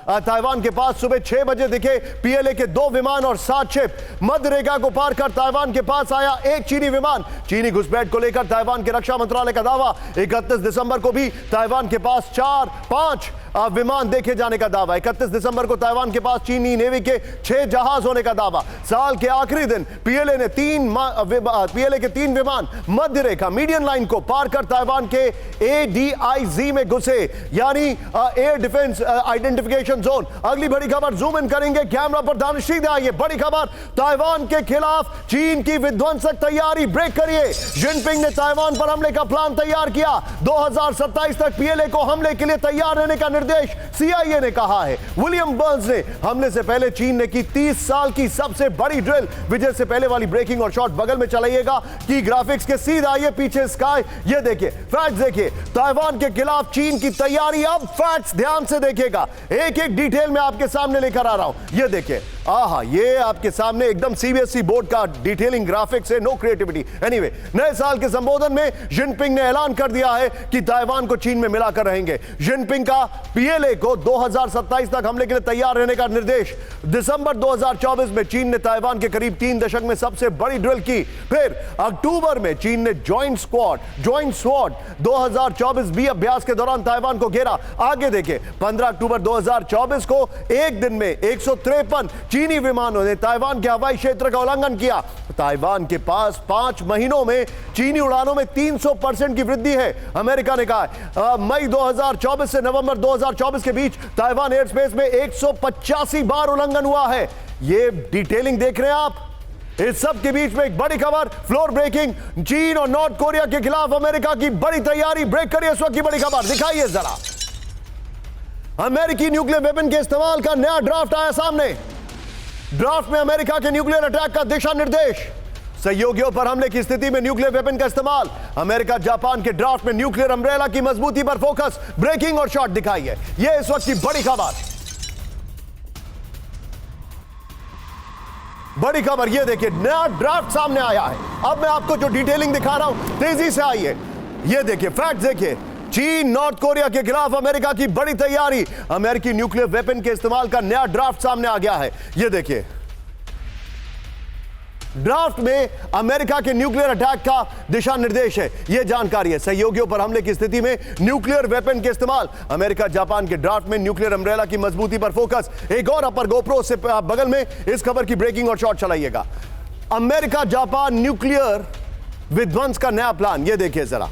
ताइवान के पास सुबह 6 बजे दिखे पीएलए के 2 विमान और 7 शिप। मध्य रेखा को पार कर ताइवान के पास आया एक चीनी विमान। चीनी घुसपैठ को लेकर ताइवान के रक्षा मंत्रालय का दावा, 31 दिसंबर को भी ताइवान के पास 4-5 विमान देखे जाने का दावा। 31 दिसंबर को ताइवान के पास चीनी नेवी के 6 जहाज होने का दावा। साल के आखिरी दिन पीएलए के 3 विमान मध्य रेखा मीडियन लाइन को पार कर ताइवान के ADIZ में घुसे, यानी एयर डिफेंस आइडेंटिफिकेशन जोन। अगली बड़ी खबर, जूम इन करेंगे कैमरा पर, दानिशी दे आइए। बड़ी खबर, ताइवान के खिलाफ चीन की विध्वंसक तैयारी, ब्रेक करिए। जिनपिंग ने ताइवान पर हमले का प्लान तैयार किया। 2027 तक पीएलए को हमले के लिए तैयार रहने का निर्देश CIA ने कहा है। विलियम बर्न्स ने हमले से पहले चीन ने की 30 साल की सबसे बड़ी ड्रिल। विजय से पहले वाली ब्रेकिंग और शॉट बगल में चलाइएगा कि ग्राफिक्स के सीधा आइए पीछे स्काई। ये देखिए फैक्ट्स, देखिए ताइवान के खिलाफ चीन की तैयारी। अब फैक्ट्स ध्यान से देखिएगा, एक एक डिटेल में आपके सामने लेकर आ रहा हूं। ये देखिए, आहा, ये आपके सामने एकदम CBSE बोर्ड का डिटेलिंग ग्राफिक्स है, नो क्रिएटिविटी। एनीवे, नए साल के संबोधन में जिनपिंग ने ऐलान कर दिया है कि ताइवान को चीन में मिलाकर रहेंगे। जिनपिंग का पीएलए को 2027 तक हमले के लिए तैयार रहने का निर्देश। दिसंबर 2024 में चीन ने ताइवान के करीब 3 दशक में सबसे बड़ी ड्रिल की। फिर अक्टूबर में चीन ने ज्वाइंट स्वॉर्ड 2024 भी अभ्यास के दौरान ताइवान को घेरा। आगे देखें, 15 अक्टूबर 2024 को एक दिन में 153 चीनी विमानों ने ताइवान के हवाई क्षेत्र का उल्लंघन किया। ताइवान के पास 5 महीनों में चीनी उड़ानों में 300% की वृद्धि है, अमेरिका ने कहा। मई 2024 से नवंबर 2024 के बीच ताइवान एयर स्पेस में 185 बार उल्लंघन हुआ है। ये डिटेलिंग देख रहे हैं आप। इस सब के बीच में एक बड़ी खबर, फ्लोर ब्रेकिंग, चीन और नॉर्थ कोरिया के खिलाफ अमेरिका की बड़ी तैयारी। ब्रेक करिए इस वक्त की बड़ी खबर, दिखाइए जरा। अमेरिकी न्यूक्लियर वेपन के इस्तेमाल का नया ड्राफ्ट आया सामने। ड्राफ्ट में अमेरिका के न्यूक्लियर अटैक का दिशा निर्देश, सहयोगियों पर हमले की स्थिति में न्यूक्लियर वेपन का इस्तेमाल। अमेरिका जापान के ड्राफ्ट में न्यूक्लियर अम्ब्रेला की मजबूती पर फोकस। ब्रेकिंग और शॉट दिखाइए, यह इस वक्त की बड़ी खबर। बड़ी खबर, यह देखिए, नया ड्राफ्ट सामने आया है। अब मैं आपको जो डिटेलिंग दिखा रहा हूं, तेजी से आइए। यह देखिए फैक्ट, देखिए, चीन नॉर्थ कोरिया के खिलाफ अमेरिका की बड़ी तैयारी। अमेरिकी न्यूक्लियर वेपन के इस्तेमाल का नया ड्राफ्ट सामने आ गया है। यह देखिए, ड्राफ्ट में अमेरिका के न्यूक्लियर अटैक का दिशा निर्देश है। यह जानकारी है, सहयोगियों पर हमले की स्थिति में न्यूक्लियर वेपन के इस्तेमाल। अमेरिका जापान के ड्राफ्ट में न्यूक्लियर अम्ब्रेला की मजबूती पर फोकस। एक और अपर गोप्रो से बगल में इस खबर की ब्रेकिंग और शॉट चलाइएगा। अमेरिका जापान न्यूक्लियर विध्वंस का नया प्लान, यह देखिए जरा।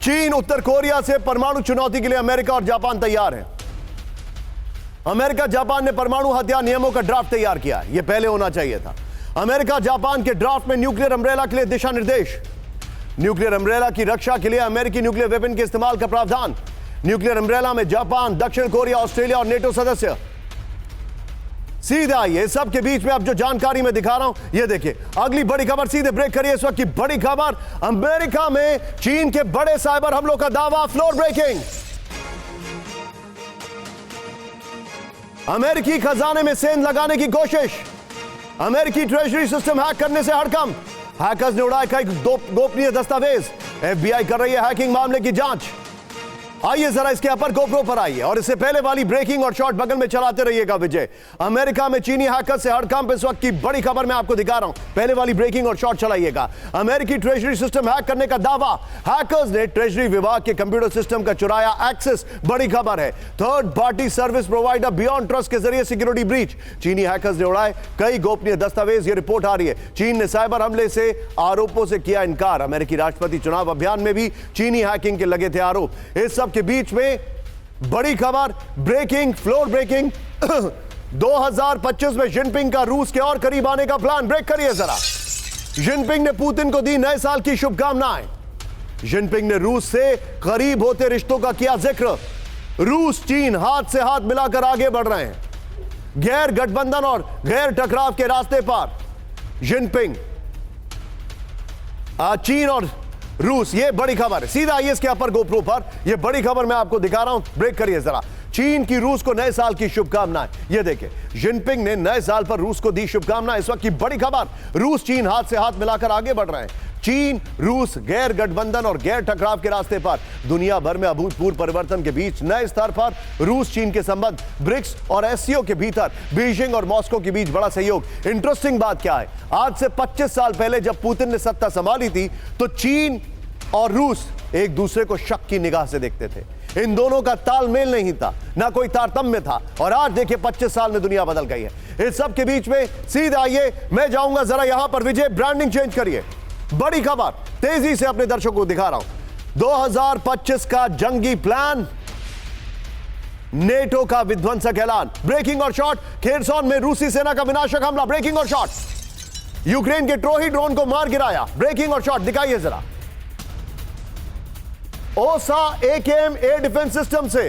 चीन उत्तर कोरिया से परमाणु चुनौती के लिए अमेरिका और जापान तैयार हैं। अमेरिका जापान ने परमाणु हथियार नियमों का ड्राफ्ट तैयार किया है, यह पहले होना चाहिए था। अमेरिका जापान के ड्राफ्ट में न्यूक्लियर अम्ब्रेला के लिए दिशा निर्देश। न्यूक्लियर अम्ब्रेला की रक्षा के लिए अमेरिकी न्यूक्लियर वेपन के इस्तेमाल का प्रावधान। न्यूक्लियर अम्ब्रेला में जापान, दक्षिण कोरिया, ऑस्ट्रेलिया और नेटो सदस्य। सीधा ये सब के बीच में अब जो जानकारी मैं दिखा रहा हूं, ये देखिए अगली बड़ी खबर। सीधे ब्रेक करिए इस वक्त की बड़ी खबर। अमेरिका में चीन के बड़े साइबर हमलों का दावा। फ्लोर ब्रेकिंग, अमेरिकी खजाने में सेंध लगाने की कोशिश, अमेरिकी ट्रेजरी सिस्टम हैक करने से हड़कंप, हैकर्स ने उड़ाया कई गोपनीय दस्तावेज, एफबीआई कर रही है हैकिंग मामले की जांच। आइए जरा इसके अपर गोप्रो पर आइए और इससे पहले वाली ब्रेकिंग और शॉर्ट बगल में चलाते रहिएगा विजय। अमेरिका में चीनी हैकर से हड़कंप, इस वक्त की बड़ी खबर मैं आपको दिखा रहा हूं, पहले वाली ब्रेकिंग और शॉर्ट चलाइएगा। अमेरिकी ट्रेजरी सिस्टम हैक करने का दावा, हैकर्स ने ट्रेजरी विभाग के कंप्यूटर सिस्टम का चुराया एक्सेस, बड़ी खबर है। Third party service provider beyond trust के जरिए सिक्योरिटी ब्रीच, चीनी हैकर्स ने उड़ाए कई गोपनीय दस्तावेज, ये रिपोर्ट आ रही है। चीन ने साइबर हमले से आरोपों से किया इनकार, अमेरिकी राष्ट्रपति चुनाव अभियान में भी चीनी हैकिंग के लगे थे आरोप। इस सब के बीच में बड़ी खबर, ब्रेकिंग, फ्लोर ब्रेकिंग 2025 में जिनपिंग का रूस के और करीब आने का प्लान, ब्रेक करिए जरा। जिनपिंग ने पुतिन को दी नए साल की शुभकामनाएं, जिनपिंग ने रूस से करीब होते रिश्तों का किया जिक्र, रूस चीन हाथ से हाथ मिलाकर आगे बढ़ रहे हैं, गैर गठबंधन और गैर टकराव के रास्ते पर जिनपिंग, चीन और रूस, ये बड़ी खबर है। सीधा आइए इसके अपर गोप्रो पर, ये बड़ी खबर मैं आपको दिखा रहा हूं, ब्रेक करिए जरा। चीन की रूस को नए साल की शुभकामनाएं, ये देखिए जिनपिंग ने नए साल पर रूस को दी शुभकामनाएं, इस वक्त की बड़ी खबर, रूस चीन हाथ से हाथ मिलाकर आगे बढ़ रहे हैं। चीन रूस गैर गठबंधन और गैर टकराव के रास्ते पर, दुनिया भर में अभूतपूर्व परिवर्तन के बीच नए स्तर पर रूस चीन के संबंध, ब्रिक्स और एससीओ के भीतर बीजिंग और मॉस्को के बीच बड़ा सहयोग। इंटरेस्टिंग बात क्या है, आज से 25 साल पहले जब पुतिन ने सत्ता संभाली थी तो चीन और रूस एक दूसरे को शक की निगाह से देखते थे, इन दोनों का तालमेल नहीं था, ना कोई तारतम्य था, और आज देखिए 25 साल में दुनिया बदल गई है। इस सब के बीच में सीधा आइए, मैं जाऊंगा जरा यहां पर, विजय ब्रांडिंग चेंज करिए, बड़ी खबर तेजी से अपने दर्शकों को दिखा रहा हूं। 2025 का जंगी प्लान, नेटो का विध्वंसक ऐलान, ब्रेकिंग और शॉर्ट, खेरसॉन में रूसी सेना का विनाशक हमला, ब्रेकिंग और शॉर्ट, यूक्रेन के ट्रोही ड्रोन को मार गिराया, ब्रेकिंग और शॉर्ट दिखाइए जरा। ओसा AKM एयर डिफेंस सिस्टम से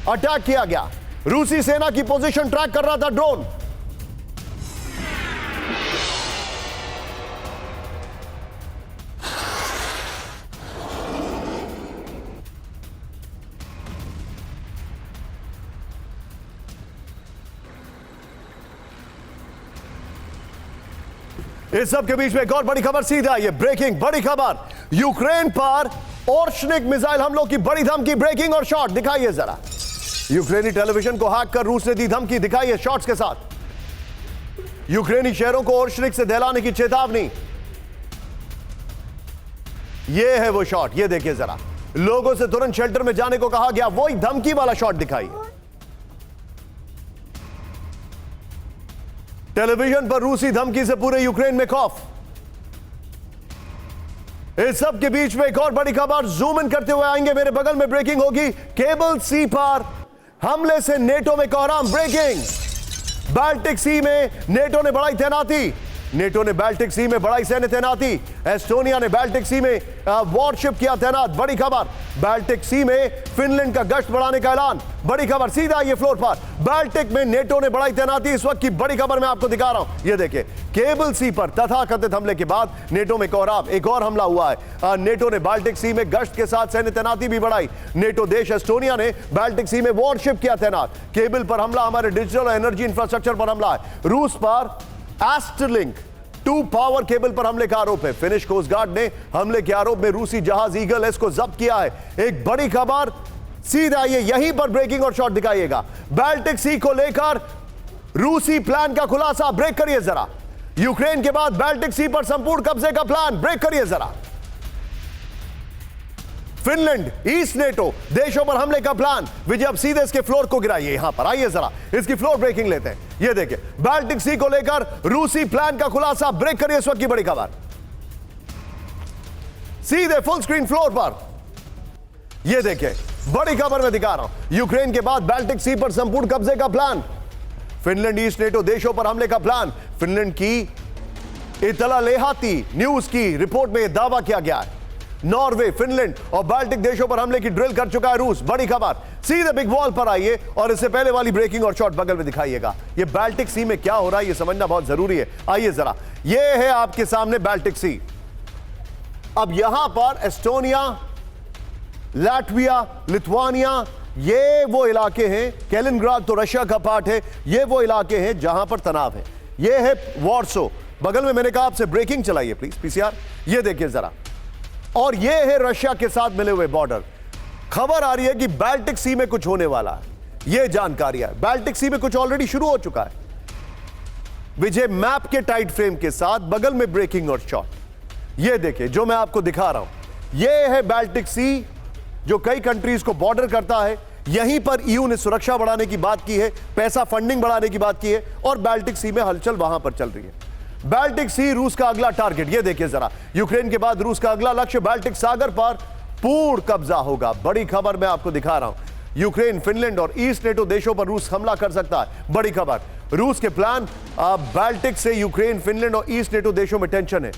अटैक किया गया, रूसी सेना की पोजीशन ट्रैक कर रहा था ड्रोन। इस सब के बीच में एक और बड़ी खबर, सीधा ये ब्रेकिंग, बड़ी खबर, यूक्रेन पर ओर्शनिक मिसाइल हमलों की बड़ी धमकी, ब्रेकिंग और शॉर्ट दिखाइए जरा। यूक्रेनी टेलीविजन को हैक कर रूस ने दी धमकी, दिखाइए शॉर्ट्स के साथ। यूक्रेनी शहरों को ओर्शनिक से दहलाने की चेतावनी, ये है वो शॉट, ये देखिए जरा। लोगों से तुरंत शेल्टर में जाने को कहा गया, वही धमकी वाला शॉट दिखाइए। टेलीविजन पर रूसी धमकी से पूरे यूक्रेन में खौफ। इस सब के बीच में एक और बड़ी खबर, जूम इन करते हुए आएंगे, मेरे बगल में ब्रेकिंग होगी, केबल सी पर हमले से नेटो में कोहराम, ब्रेकिंग, बाल्टिक सी में नेटो ने बढ़ाई तैनाती, नेटो ने बाल्टिक सी में बढ़ाई सैन्य तैनाती, एस्टोनिया ने बाल्टिक सी में वॉरशिप किया तैनात, बड़ी खबर, बाल्टिक सी में फिनलैंड का गश्त बढ़ाने का ऐलान, बड़ी खबर, सीधा ये फ्लोर पर, बाल्टिक में नेटो ने बढ़ाई तैनाती, इस वक्त की बड़ी खबर मैं आपको दिखा रहा हूं, ये देखिए केबल सी पर तथाकथित हमले के बाद नेटो में कोहराम, एक और हमला हुआ है, नेटो ने बाल्टिक सी में गश्त के साथ सैन्य तैनाती भी बढ़ाई, नेटो देश एस्टोनिया ने बाल्टिक सी में वॉरशिप किया तैनात, केबल पर हमला, हमारे डिजिटल और एनर्जी इंफ्रास्ट्रक्चर पर हमला है, रूस पर एस्टरलिंक 2 पावर केबल पर हमले का आरोप है, फिनिश कोस्ट गार्ड ने हमले के आरोप में रूसी जहाज ईगल एस को जब्त किया है, एक बड़ी खबर, सीधा ये यहीं पर ब्रेकिंग और शॉट दिखाइएगा, बाल्टिक सी को लेकर रूसी प्लान का खुलासा, ब्रेक करिए जरा, यूक्रेन के बाद बाल्टिक सी पर संपूर्ण कब्जे का प्लान, ब्रेक करिए जरा, फिनलैंड ईस्ट नेटो देशों पर हमले का प्लान, विजय अब सीधे इसके फ्लोर को गिराइए, यहां पर आइए जरा, इसकी फ्लोर ब्रेकिंग लेते हैं, ये देखिए बाल्टिक सी को लेकर रूसी प्लान का खुलासा, ब्रेक करिए इस वक्त की बड़ी खबर, सीधे फुल स्क्रीन फ्लोर पर, ये देखिए बड़ी खबर मैं दिखा रहा हूं, यूक्रेन के बाद बाल्टिक सी पर संपूर्ण कब्जे का प्लान, फिनलैंड ईस्ट नेटो देशों पर हमले का प्लान, फिनलैंड की इतला लेहाती न्यूज की रिपोर्ट में दावा किया गया है, नॉर्वे, फिनलैंड और बाल्टिक देशों पर हमले की ड्रिल कर चुका है रूस, बड़ी खबर, सीधे बिग वॉल पर आइए और इससे पहले वाली ब्रेकिंग और शॉट बगल में दिखाइएगा, ये बाल्टिक सी में क्या हो रहा है ये समझना बहुत जरूरी है, आइए जरा, ये है आपके सामने बाल्टिक सी, अब यहां पर एस्टोनिया, लाटविया, लिथुआनिया, ये वो इलाके हैं, कैलिनग्राड तो रशिया का पार्ट है, ये वो इलाके हैं जहां पर तनाव है। ये है वॉर्सो, बगल में मैंने कहा आपसे ब्रेकिंग चलाइए प्लीज पीसीआर, ये देखिए जरा। और ये है रशिया के साथ मिले हुए बॉर्डर। खबर आ रही है कि बाल्टिक सी में कुछ होने वाला है, ये जानकारी है। बाल्टिक सी में कुछ ऑलरेडी शुरू हो चुका है। विजय मैप के टाइट फ्रेम के साथ बगल में ब्रेकिंग और शॉट, ये देखिए जो मैं आपको दिखा रहा हूं, ये है बाल्टिक सी जो कई कंट्रीज को बॉर्डर करता है। यहीं पर ईयू ने सुरक्षा बढ़ाने की बात की है, पैसा फंडिंग बढ़ाने की बात की है, और बाल्टिक सी में हलचल वहां पर चल रही है। बाल्टिक सी रूस का अगला टारगेट, ये देखिए जरा, यूक्रेन के बाद रूस का अगला लक्ष्य बाल्टिक सागर पर पूर्ण कब्जा होगा। बड़ी खबर मैं आपको दिखा रहा हूं, यूक्रेन, फिनलैंड और ईस्ट नेटो देशों पर रूस हमला कर सकता है। बड़ी खबर, रूस के प्लान, बाल्टिक से यूक्रेन, फिनलैंड और ईस्ट नेटो देशों में टेंशन है।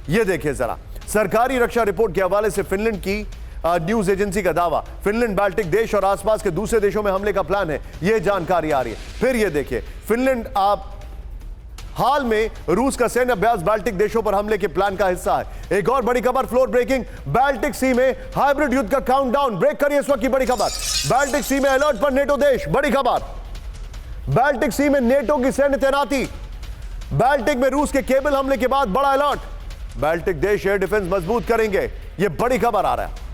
यह देखिए जरा, सरकारी रक्षा रिपोर्ट के हवाले से फिनलैंड की न्यूज एजेंसी का दावा, फिनलैंड बाल्टिक देश और आसपास के दूसरे देशों में हमले का प्लान है, यह जानकारी आ रही है। फिर यह देखिए, फिनलैंड हाल में रूस का सैन्य अभ्यास बाल्टिक देशों पर हमले के प्लान का हिस्सा है। एक और बड़ी खबर, फ्लोर ब्रेकिंग, बाल्टिक सी में हाइब्रिड युद्ध का काउंटडाउन। ब्रेक करिए इस वक्त की बड़ी खबर, बाल्टिक सी में अलर्ट पर नेटो देश। बड़ी खबर, बाल्टिक सी में नेटो की सैन्य तैनाती। बाल्टिक में रूस के केबल हमले के बाद बड़ा अलर्ट, बाल्टिक देश एयर डिफेंस मजबूत करेंगे, यह बड़ी खबर आ रहा है।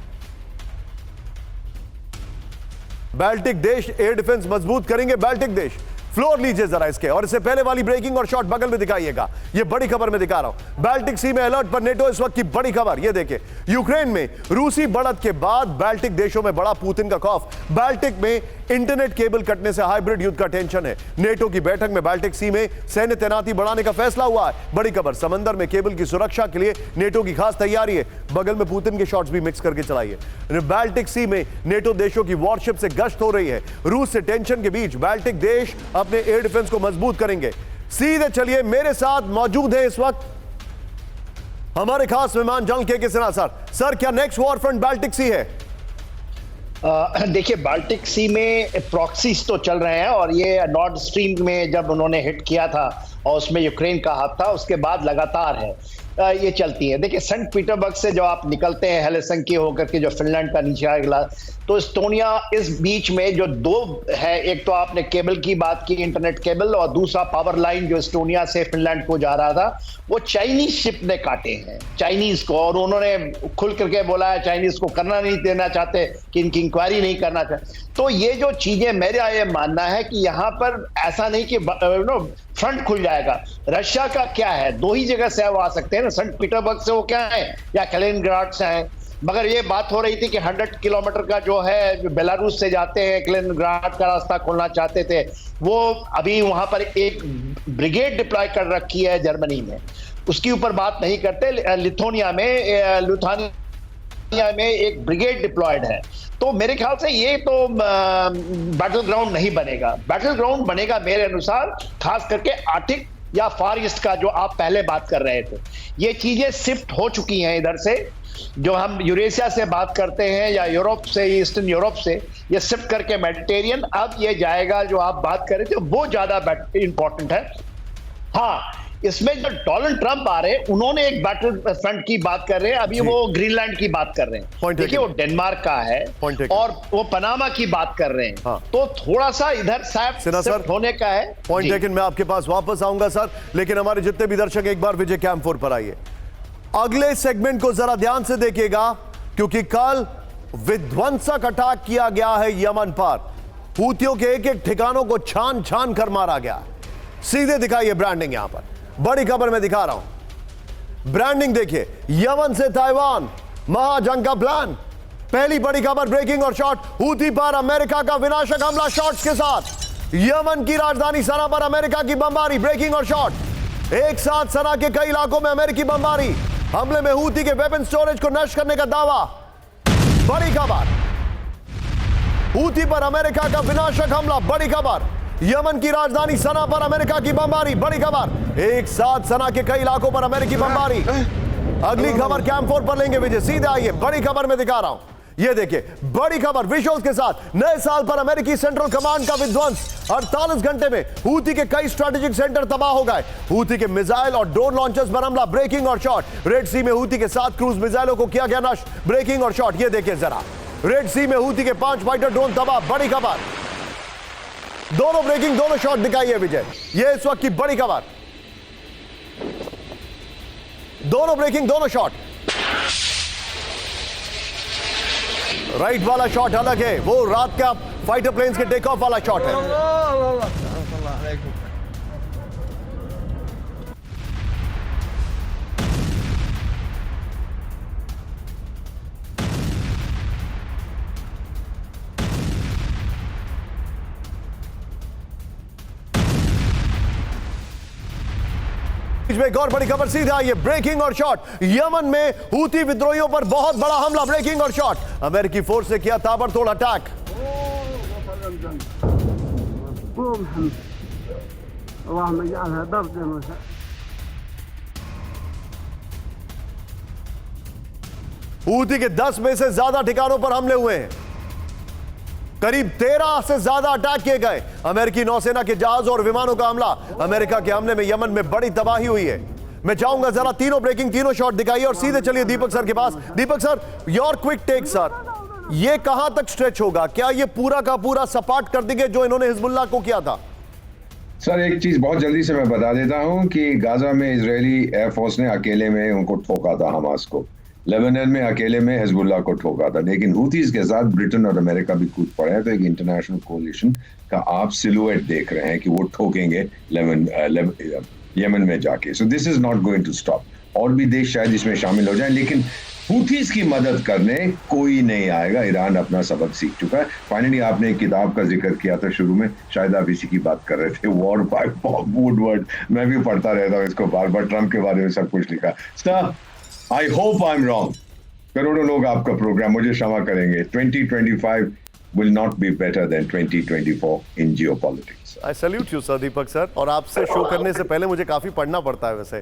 बाल्टिक देश एयर डिफेंस मजबूत करेंगे, बाल्टिक देश। फ्लोर लीजिए जरा इसके, और इससे पहले वाली ब्रेकिंग और शॉट बगल में दिखाइएगा, ये बड़ी खबर मैं दिखा रहा हूं। बाल्टिक सी में अलर्ट पर नेटो, इस वक्त की बड़ी खबर, ये देखिए, यूक्रेन में रूसी बढ़त के बाद बाल्टिक देशों में बड़ा पुतिन का खौफ। बाल्टिक में इंटरनेट केबल कटने से हाइब्रिड युद्ध का टेंशन है। नेटो की बैठक में बाल्टिक सी में सैन्य तैनाती बढ़ाने का फैसला हुआ है। बड़ी खबर, समंदर में केबल की सुरक्षा के लिए नेटो की खास तैयारी है। बगल में पुतिन के शॉट्स भी मिक्स करके चलाइए। बाल्टिक सी में नेटो देशों की वॉरशिप से गश्त हो रही है। रूस से टेंशन के बीच बाल्टिक देश अपने एयर डिफेंस को मजबूत करेंगे। सीधे चलिए, मेरे साथ मौजूद है इस वक्त हमारे खास मेहमान जनरल के सिन्हा सर। सर, क्या नेक्स्ट वॉर फ्रंट बाल्टिक सी है? देखिए, बाल्टिक सी में प्रॉक्सीज तो चल रहे हैं, और ये नॉर्ड स्ट्रीम में जब उन्होंने हिट किया था और उसमें यूक्रेन का हाथ था, उसके बाद लगातार है ये चलती है। देखिए, सेंट पीटरबर्ग से जो आप निकलते हैं हेलसिंकी होकर के जो फिनलैंड का नीचे आएगा, तो एस्टोनिया, इस बीच में जो दो है, एक तो आपने केबल की बात की, इंटरनेट केबल, और दूसरा पावर लाइन जो एस्टोनिया से फिनलैंड को जा रहा था, वो चाइनीज शिप ने काटे हैं, चाइनीज को, और उन्होंने खुल करके बोला है चाइनीज को करना नहीं देना चाहते, कि इनकी इंक्वायरी नहीं करना चाहते। तो ये जो चीजें, मेरा ये मानना है कि यहाँ पर ऐसा नहीं कि फ्रंट खुल जाएगा। रशिया का क्या है, दो ही जगह से वो आ सकते हैं ना, सेंट पीटरबर्ग से वो क्या है, या कैलिनग्राड से है। मगर ये बात हो रही थी कि 100 किलोमीटर का जो है, जो बेलारूस से जाते हैं, कैलिनग्राड का रास्ता खोलना चाहते थे, वो अभी वहां पर एक ब्रिगेड डिप्लॉय कर रखी है जर्मनी में, उसके ऊपर बात नहीं करते। लिथुआनिया में एक ब्रिगेड डिप्लॉयड है। तो मेरे ख्याल से ये तो बैटल ग्राउंड नहीं बनेगा। बैटल ग्राउंड बनेगा मेरे अनुसार खास करके आर्टिक या फार ईस्ट का, जो आप पहले बात कर रहे थे। ये चीजें शिफ्ट हो चुकी हैं इधर से, जो हम यूरेशिया से बात करते हैं या यूरोप से, ईस्टर्न यूरोप से, ये शिफ्ट करके मेडिटेरियन, अब ये जाएगा जो आप बात कर रहे थे, वो ज्यादा इंपॉर्टेंट है। हाँ, इसमें जो डोनाल्ड ट्रंप आ रहे हैं, उन्होंने एक बैटल फ्रंट की बात कर रहे हैं, अभी वो ग्रीनलैंड की बात कर रहे हैं, देखिए वो डेनमार्क का है, और वो पनामा की बात कर रहे हैं। हाँ। तो थोड़ा सा इधर शिफ्ट होने का है। पॉइंट टेकन, मैं आपके पास वापस आऊंगा सर, लेकिन हमारे जितने भी दर्शक एक बार विजय कैंप 4 पर आइए। अगले सेगमेंट को जरा ध्यान से देखिएगा, क्योंकि कल विध्वंसक अटैक किया गया है यमन पर। हूतियों के एक एक ठिकानों को छान छान कर मारा गया। सीधे दिखाइए ब्रांडिंग, यहां पर बड़ी खबर मैं दिखा रहा हूं, ब्रांडिंग देखिए, यमन से ताइवान महाजंग का प्लान। पहली बड़ी खबर, ब्रेकिंग और शॉट, हूती पर अमेरिका का विनाशक हमला शॉट्स के साथ। यमन की राजधानी सना पर अमेरिका की बमबारी, ब्रेकिंग और शॉट। एक साथ सना के कई इलाकों में अमेरिकी बमबारी, हमले में हूती के वेपन स्टोरेज को नष्ट करने का दावा। बड़ी खबर, हूती पर अमेरिका का विनाशक हमला। बड़ी खबर, यमन की राजधानी सना पर अमेरिका की बमबारी। बड़ी खबर, एक साथ सना के कई इलाकों पर अमेरिकी बमबारी। अगली खबर कैंप 4 पर लेंगे विजय, सीधे आइए, बड़ी खबर में दिखा रहा हूं, ये देखिए बड़ी खबर विजुअल्स के साथ। नए साल पर अमेरिकी सेंट्रल कमांड का विध्वंस, 48 घंटे में हूती के कई स्ट्रेटेजिक सेंटर तबाह हो गए। हूती के मिसाइल और ड्रोन लॉन्चर्स पर हमला, ब्रेकिंग और शॉट। रेड सी में हूती के 7 क्रूज मिसाइलों को किया गया नष्ट, ब्रेकिंग और शॉट। ये देखिए जरा, रेड सी में हूती के 5 फाइटर ड्रोन तबाह, बड़ी खबर। दोनों ब्रेकिंग, दोनों शॉट दिखाई है विजय, ये इस वक्त की बड़ी खबर। दोनों ब्रेकिंग, दोनों शॉट। राइट वाला शॉट अलग है, वो रात का फाइटर प्लेन्स के टेक ऑफ वाला शॉट है। में एक और बड़ी खबर सीधा आई है, ब्रेकिंग और शॉट। यमन में हूती विद्रोहियों पर बहुत बड़ा हमला, ब्रेकिंग और शॉट। अमेरिकी फोर्स ने किया ताबड़तोड़ अटैक। हूती के 10 में से ज्यादा ठिकानों पर हमले हुए हैं, करीब 13 से ज्यादा अटैक किए गए। अमेरिकी नौसेना के जहाज और विमानों का हमला। अमेरिका के हमले में यमन में बड़ी तबाही हुई है। मैं चाहूंगा जरा तीनों ब्रेकिंग, तीनों शॉट दिखाइए और सीधे चलिए दीपक सर के पास। Deepak sir, your quick take sir, ये कहां तक स्ट्रेच होगा? क्या ये पूरा का पूरा सपाट कर देंगे जो इन्होंने हिजबुल्लाह को किया था? सर एक चीज बहुत जल्दी से मैं बता देता हूं कि गाजा में इजरायली एयरफोर्स ने अकेले में उनको ठोका था, हमास को। लेबनान में अकेले में हिजबुल्लाह को ठोका था, लेकिन हूतीज के साथ ब्रिटेन और अमेरिका भी कूद पड़े हैं। तो एक इंटरनेशनल कोलिशन का आप सिलुएट देख रहे हैं कि वो ठोकेंगे यमन में जाके। So this is not going to stop. और भी देश शायद इसमें शामिल हो जाएं, लेकिन हूथीज की मदद करने कोई नहीं आएगा। ईरान अपना सबक सीख चुका है। फाइनली आपने एक किताब का जिक्र किया था शुरू में, शायद आप इसी की बात कर रहे थे, वॉर बाय बॉब वुडवर्ड। मैं भी पढ़ता रहता हूँ इसको बार बार, ट्रम्प के बारे में सब कुछ लिखा। Sir I hope I am wrong. करोड़ों लोग आपका प्रोग्राम, मुझे क्षमा करेंगे, 2025 will not be better than 2024 in geopolitics. I salute you, sir, Deepak sir. और आपसे शो करने से पहले मुझे काफी पढ़ना पड़ता है वैसे।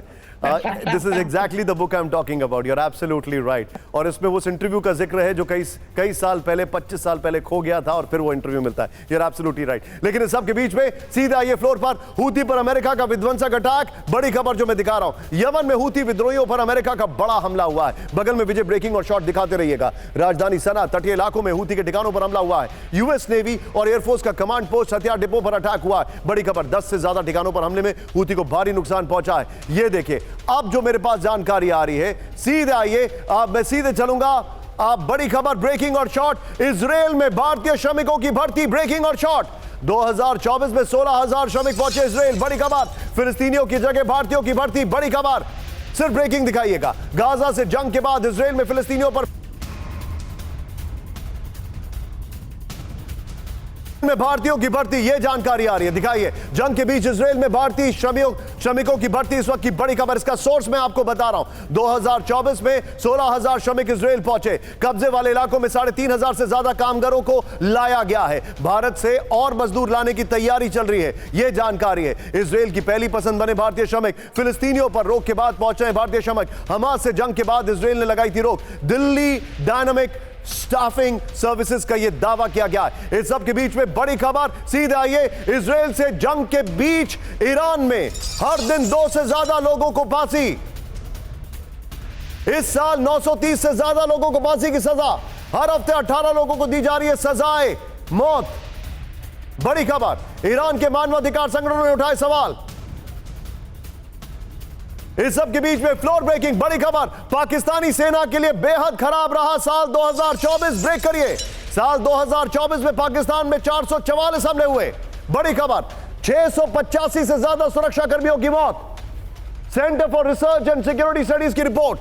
This is exactly the book I'm talking about. You're absolutely right. और इसमें उस इंटरव्यू का जिक्र है जो कई साल पहले, 25 साल पहले खो गया था और फिर वो इंटरव्यू मिलता है। You're absolutely right. लेकिन इस सब के बीच में सीधा आइए फ्लोर पर, हूती पर अमेरिका का विध्वंसक अटैक। बड़ी खबर जो मैं दिखा रहा हूं, यमन में हूती विद्रोहियों पर अमेरिका का बड़ा हमला हुआ है। बगल में विजय ब्रेकिंग और शॉट दिखाते रहिएगा। राजधानी सना, तटीय इलाकों में हूती के ठिकानों पर हमला हुआ है। यूएस नेवी और एयरफोर्स का कमांड पोस्ट हथियार डिपो पर अटैक हुआ है। बड़ी खबर, 10 से ज्यादा ठिकानों पर हमले में हूती को भारी नुकसान पहुंचा है। ये देखिए, अब जो मेरे पास जानकारी आ रही है, सीधे आइए, मैं सीधे चलूंगा। बड़ी खबर, ब्रेकिंग और शॉट। इजराइल में भारतीय श्रमिकों की भर्ती, ब्रेकिंग और शॉट। 2024 में 16,000 श्रमिक पहुंचे इजराइल, बड़ी खबर। फिलिस्तीनियों की जगह भारतीयों की भर्ती, बड़ी खबर। सिर्फ ब्रेकिंग दिखाइएगा। गाजा से जंग के बाद इजराइल में फिलिस्तीनियों पर में भारतीयों की भर्ती, यह जानकारी आ रही है, दिखाइए। जंग के बीच इजराइल में भारतीय श्रमिकों की भर्ती, इस वक्त की बड़ी खबर। इसका सोर्स मैं आपको बता रहा हूं। 2024 में 16,000 श्रमिक इजराइल पहुंचे। कब्जे वाले इलाकों में 3,500 से ज्यादा कामगारों को लाया गया है। भारत से और मजदूर लाने की तैयारी चल रही है, यह जानकारी है। इजराइल की पहली पसंद बने भारतीय श्रमिक। फिलिस्तीनियों पर रोक के बाद पहुंचे हैं भारतीय श्रमिक। हमास से जंग के बाद इजराइल ने लगाई थी रोक। दिल्ली डायनामिक स्टाफिंग सर्विसेज का यह दावा किया गया है। इस सब के बीच में बड़ी खबर, सीधे आइए। इजराइल से जंग के बीच ईरान में हर दिन 2 से ज्यादा लोगों को फांसी। इस साल 930 से ज्यादा लोगों को फांसी की सजा। हर हफ्ते 18 लोगों को दी जा रही है सजाए मौत। बड़ी खबर, ईरान के मानवाधिकार संगठनों ने उठाए सवाल। इस सब के बीच में फ्लोर ब्रेकिंग, बड़ी खबर। पाकिस्तानी सेना के लिए बेहद खराब रहा साल 2024। ब्रेक करिए। साल 2024 में पाकिस्तान में 444 हमले हुए। बड़ी खबर, 685 से ज्यादा सुरक्षा कर्मियों की मौत। Centre for research and security studies की रिपोर्ट।